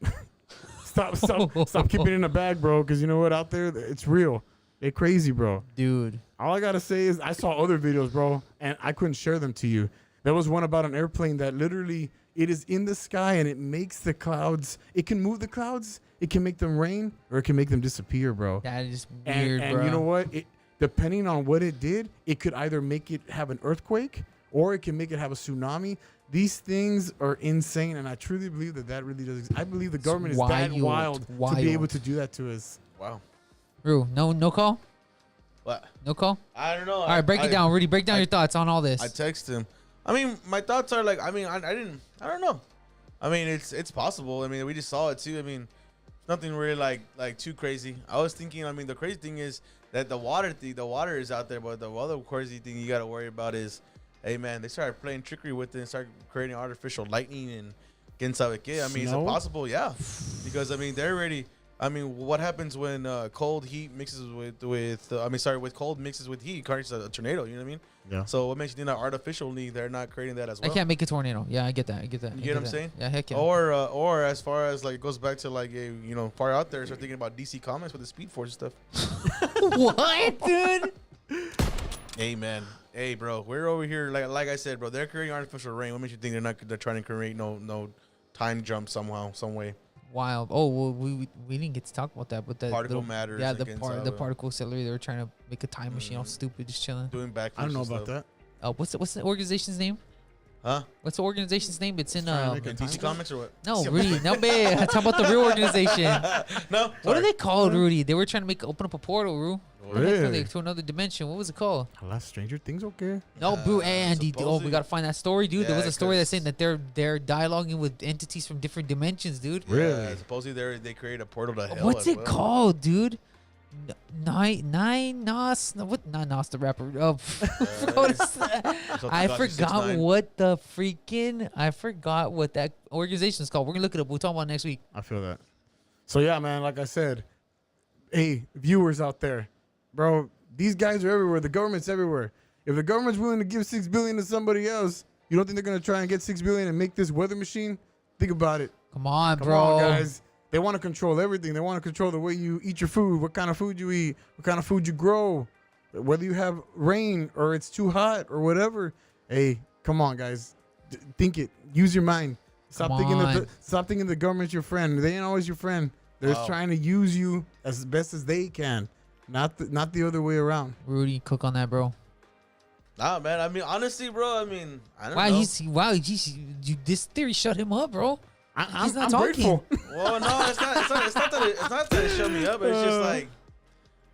Stop keeping it in a bag, bro. Because you know what? Out there, it's real. They're crazy, bro. Dude. All I gotta say is I saw other videos, bro, and I couldn't share them to you. There was one about an airplane that literally it is in the sky and it makes the clouds. It can move the clouds. It can make them rain or it can make them disappear, bro. That is weird, and bro. you know what? Depending on what it did, it could either make it have an earthquake or it can make it have a tsunami. These things are insane, and I truly believe that really does exist. I believe the government is that wild to be able to do that to us. Wow. Rue, no call? What? No call? I don't know. All right, break it down. Rudy, break down your thoughts on all this. I text him. I mean, my thoughts are like, I don't know. I mean, it's possible. I mean, we just saw it too. I mean, nothing really like too crazy. I was thinking, I mean, the crazy thing is that the water is out there, but the other crazy thing you got to worry about is, hey man, they started playing trickery with it and started creating artificial lightning and quién sabe qué. I mean, Snow? it's impossible, yeah. Because I mean, they're already. I mean, what happens when cold heat mixes with cold mixes with heat, creates a tornado. You know what I mean? Yeah. So what makes you think that artificially they're not creating that as well? I can't make a tornado. Yeah, I get that. You get what I'm saying? Yeah, heck yeah. Or as far as like it goes back to like far out there, start thinking about DC Comics with the Speed Force and stuff. What, dude? Hey man, hey bro, we're over here like I said, bro. They're creating artificial rain. What makes you think they're trying to create no time jump somehow, some way? Wild. Oh, well, we didn't get to talk about that, but the particle matter. Yeah, the particle accelerator. They were trying to make a time machine all stupid, just chilling. Doing backflips. I don't know about that. What's the organization's name? Huh? What's the organization's name? It's in DC Comics or what? No, Rudy. No, man. Talk about the real organization. No. What are they called, Rudy? They were trying to open up a portal, Ru. Really? To another dimension. What was it called? Last Stranger Things, okay. No, bro, Andy. Oh, we gotta find that story, dude. There Yeah, was a story that's saying that they're dialoguing with entities from different dimensions, dude. Really? Yeah, supposedly they create a portal to hell. What's as it well. called, dude? Nine Nos? No, what? Not Nos, the rapper. Oh, what is that? I forgot what the freaking. I forgot what that organization is called. We're gonna look it up. We'll talk about it next week. I feel that. So yeah, man, like I said, hey, viewers out there, bro, these guys are everywhere. The government's everywhere. If the government's willing to give $6 billion to somebody else, you don't think they're gonna try and get $6 billion and make this weather machine? Think about it. Come on, Come bro. on, guys. They want to control everything. They want to control the way you eat your food, what kind of food you eat, what kind of food you grow, whether you have rain or it's too hot or whatever. Hey, come on, guys. Think it. Use your mind. Stop thinking the government's your friend. They ain't always your friend. They're trying to use you as best as they can, not the other way around. Rudy, cook on that, bro. Nah, man. I mean, honestly, bro. I mean, I don't know. Wow, this theory shut him up, bro. He's not I'm talking. grateful. Well, no, it's not that it shut me up. It's just like,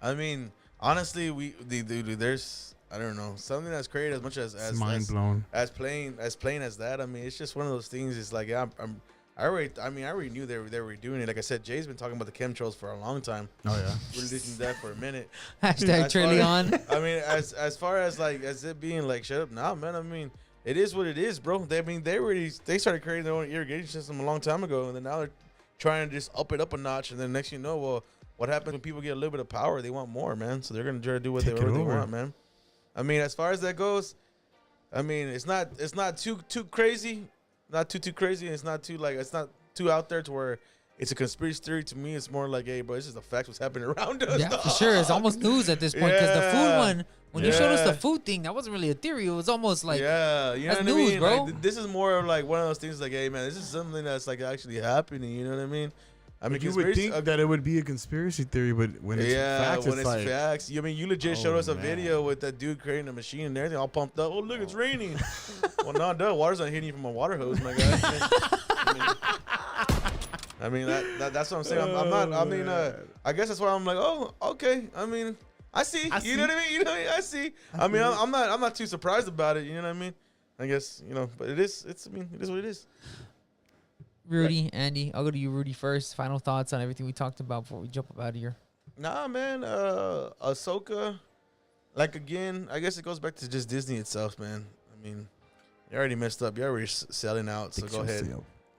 I mean, honestly, there's, I don't know, something that's created as much as mind blown as plain as that. I mean, it's just one of those things. It's like, yeah, I already knew they were doing it. Like I said, Jay's been talking about the chemtrails for a long time. Oh yeah, we're listening to that for a minute. Hashtag Trillion. I mean, as far as like as it being like shut up, nah, man. I mean, it is what it is, bro. They started creating their own irrigation system a long time ago, and then now they're trying to just up it up a notch. And then next you know, well, what happens when people get a little bit of power? They want more, man. So they're gonna try to do whatever they want, man. I mean, as far as that goes, I mean, it's not too crazy, not too crazy, and it's not too out there to where it's a conspiracy theory. To me, it's more like, hey, bro, this is the facts what's happening around us. Yeah, for sure. It's almost news at this point because the food one, when you showed us the food thing, that wasn't really a theory. It was almost like, you know that's what news, I mean? bro. Like, this is more of like one of those things like, hey, man, this is something that's like actually happening. You know what I mean? I mean, you would think that it would be a conspiracy theory, but when it's facts, when it's like, facts. I mean, you legit showed us a video with that dude creating a machine and everything, all pumped up. Oh, look, it's raining. Well, no, duh, water's not hitting you from a water hose, my guy. I mean, that's what I'm saying. I'm not. I mean, I guess that's why I'm like, oh, okay. I mean, I see. You know what I mean? You know what I mean? I see. I mean, I'm not too surprised about it. You know what I mean? I guess but it is. I mean, it is what it is. Rudy, Andy, I'll go to you, Rudy, first. Final thoughts on everything we talked about before we jump up out of here. Nah, man. AHSOKA, like, again, I guess it goes back to just Disney itself, man. I mean, you already messed up. You're already selling out, so go ahead.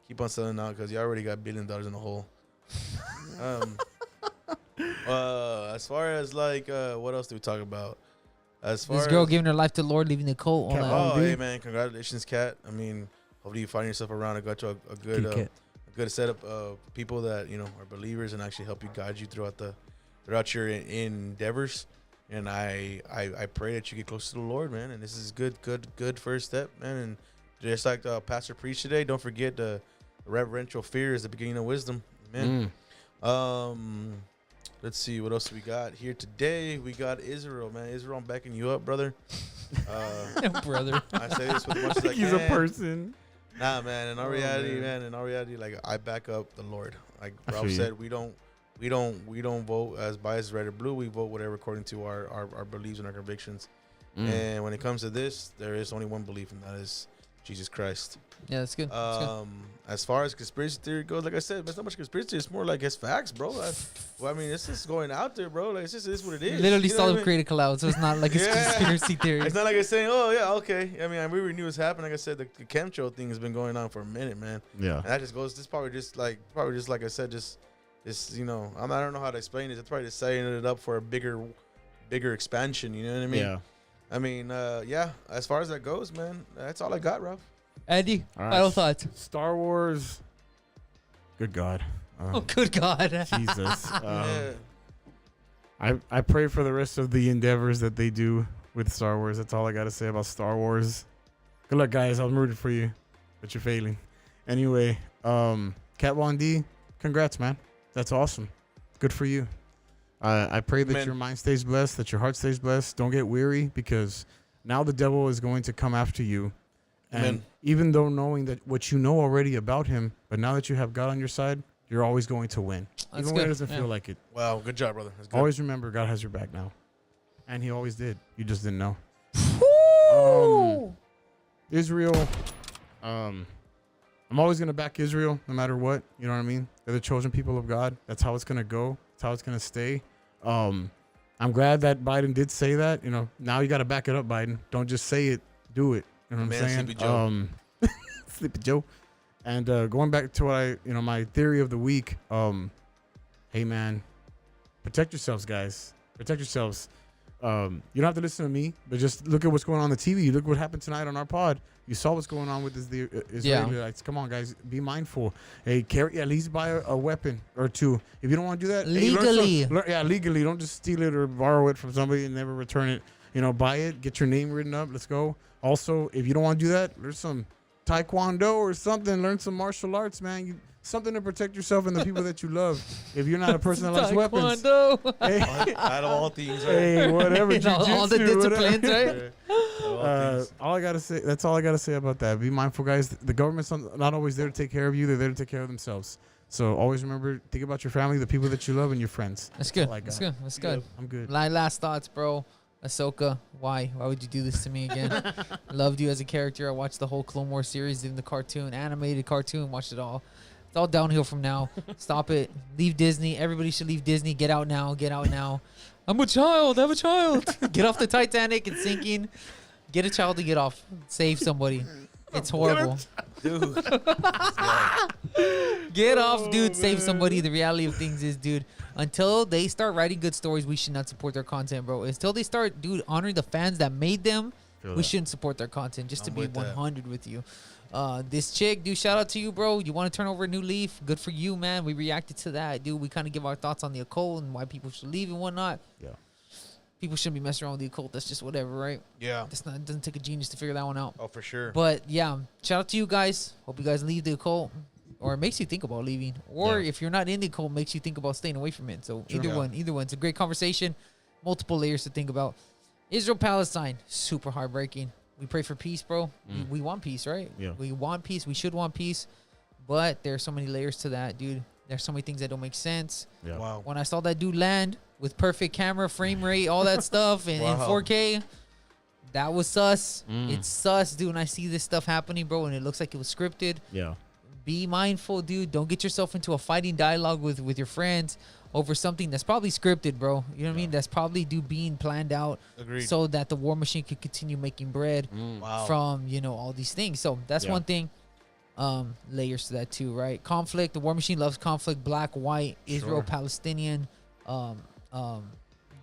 Keep on selling out because you already got $1 billion in the hole. As far as, like, what else do we talk about? As far this girl giving her life to the Lord, leaving the cult. Hey, man, congratulations, Kat. I mean, hopefully you find yourself around a good setup of people that are believers and actually help you guide you throughout your endeavors. And I pray that you get close to the Lord, man. And this is good first step, man. And just like Pastor preached today, don't forget the reverential fear is the beginning of wisdom. Amen. Let's see what else we got here today. We got Israel, man. Israel, I'm backing you up, brother. Brother. I say this with much as I can. He's a person. Nah, man. In our reality, like, I back up the Lord. Like Ralf said, we don't vote as biased, red or blue. We vote whatever according to our beliefs and our convictions. And when it comes to this, there is only one belief, and that is Jesus Christ. Yeah, that's good. As far as conspiracy theory goes, like I said, it's not much conspiracy. It's more like it's facts, bro. I mean, it's just going out there, bro. Like, it is what it is. Literally saw them create a cloud, so it's not like it's conspiracy theory. It's not like it's saying, oh, yeah, okay. I mean, we already knew it's happening. Like I said, the chemtrail thing has been going on for a minute, man. Yeah. And that just goes, this probably just like I said, just I don't know how to explain it. It's probably just setting it up for a bigger expansion. You know what I mean? Yeah. I mean, as far as that goes, man, that's all I got, Ralf. Andy, right. final thoughts. Star Wars. Good God. Good God. Jesus. I pray for the rest of the endeavors that they do with Star Wars. That's all I got to say about Star Wars. Good luck, guys. I'm rooting for you, but you're failing. Anyway, Kat Von D, congrats, man. That's awesome. Good for you. I pray that your mind stays blessed, that your heart stays blessed. Don't get weary, because now the devil is going to come after you And Amen. even though knowing that what you know already about him, but now that you have God on your side, you're always going to win. That's Even when it good. doesn't Yeah. feel like it. Wow, good job, brother. That's good. Always remember God has your back now. And he always did. You just didn't know. Israel, I'm always going to back Israel no matter what. You know what I mean? They're the chosen people of God. That's how it's going to go. That's how it's going to stay. I'm glad that Biden did say that. You know, now you got to back it up, Biden. Don't just say it, do it. You know what I'm saying? Sleepy Joe. Sleepy Joe. And going back to what my theory of the week. Hey man, protect yourselves, guys. Protect yourselves. You don't have to listen to me, but just look at what's going on the TV. You look what happened tonight on our pod. You saw what's going on with the Israelites. Come on, guys, be mindful. Hey, at least buy a weapon or two. If you don't want to do that, Legally. Legally. Don't just steal it or borrow it from somebody and never return it. You know, buy it, get your name written up. Let's go. Also, if you don't want to do that, there's some Taekwondo or something. Learn some martial arts, man. Something to protect yourself and the people that you love. If you're not a person that likes weapons, Taekwondo. Out of all things, right? hey, whatever. All the jujitsu, disciplines, whatever. right? All I gotta say. That's all I gotta say about that. Be mindful, guys. The government's not always there to take care of you. They're there to take care of themselves. So always remember, think about your family, the people that you love, and your friends. That's good. all I That's got. good. That's good. I'm good. My last thoughts, bro. Ahsoka, why? Why would you do this to me again? I loved you as a character. I watched the whole Clone Wars series, even the cartoon, animated cartoon, watched it all. It's all downhill from now. Stop it. Leave Disney. Everybody should leave Disney. Get out now. Get out now. I'm a child. I'm a child. Get off the Titanic. It's sinking. Get a child to get off. Save somebody. It's horrible. Dude. Get off, dude. Save somebody. The reality of things is, dude, until they start writing good stories, we should not support their content, bro. Until they start, dude, honoring the fans that made them, we shouldn't support their content. Just to be 100 with you. This chick, dude, shout out to you, bro. You want to turn over a new leaf? Good for you, man. We reacted to that, dude. We kind of give our thoughts on the occult and why people should leave and whatnot. Yeah. People shouldn't be messing around with the occult. That's just whatever, right? Yeah. It doesn't take a genius to figure that one out. Oh, for sure. But yeah, shout out to you guys. Hope you guys leave the occult, or it makes you think about leaving, or if you're not in the occult, makes you think about staying away from it. So either one. It's a great conversation, multiple layers to think about. Israel, Palestine, super heartbreaking. We pray for peace, bro. We want peace, right? Yeah. We want peace. We should want peace, but there's so many layers to that, dude. There's so many things that don't make sense. Yeah. Wow. When I saw that dude land with perfect camera, frame rate, all that stuff, and in 4K, that was sus. It's sus, dude. When I see this stuff happening, bro, and it looks like it was scripted. Yeah. Be mindful, dude. Don't get yourself into a fighting dialogue with your friends over something that's probably scripted, bro. You know what I mean? That's probably being planned out. Agreed. So that the war machine could continue making bread Wow. from, all these things. So that's one thing. Layers to that too, right? Conflict. The war machine loves conflict. Black, white, Israel, Palestinian,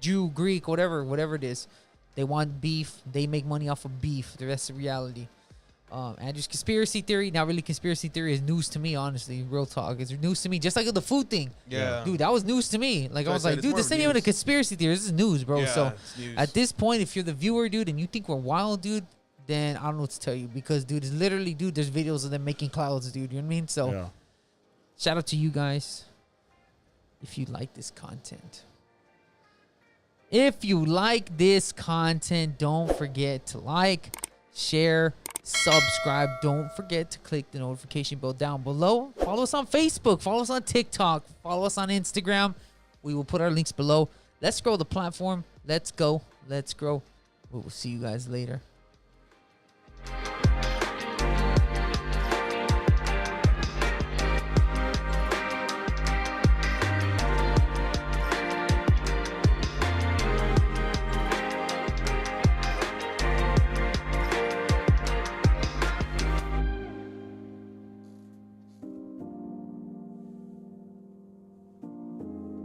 Jew, Greek, whatever it is. They want beef. They make money off of beef. That's the reality. Andrew's conspiracy theory. Not really conspiracy theory is news to me, honestly. Real talk. It's news to me. Just like the food thing. Yeah. Dude, that was news to me. Like, So I was I said like, it's dude, more this of ain't even a news. conspiracy theory. This is news, bro. Yeah, So it's news. at this point, if you're the viewer, dude, and you think we're wild, dude, then I don't know what to tell you. Because, dude, it's literally, dude, there's videos of them making clouds, dude. You know what I mean? So shout out to you guys if you like this content. If you like this content, don't forget to like, share, subscribe. Don't forget to click the notification bell down below. Follow us on Facebook. Follow us on TikTok. Follow us on Instagram. We will put our links below. Let's grow the platform. Let's go. Let's grow. We will see you guys later.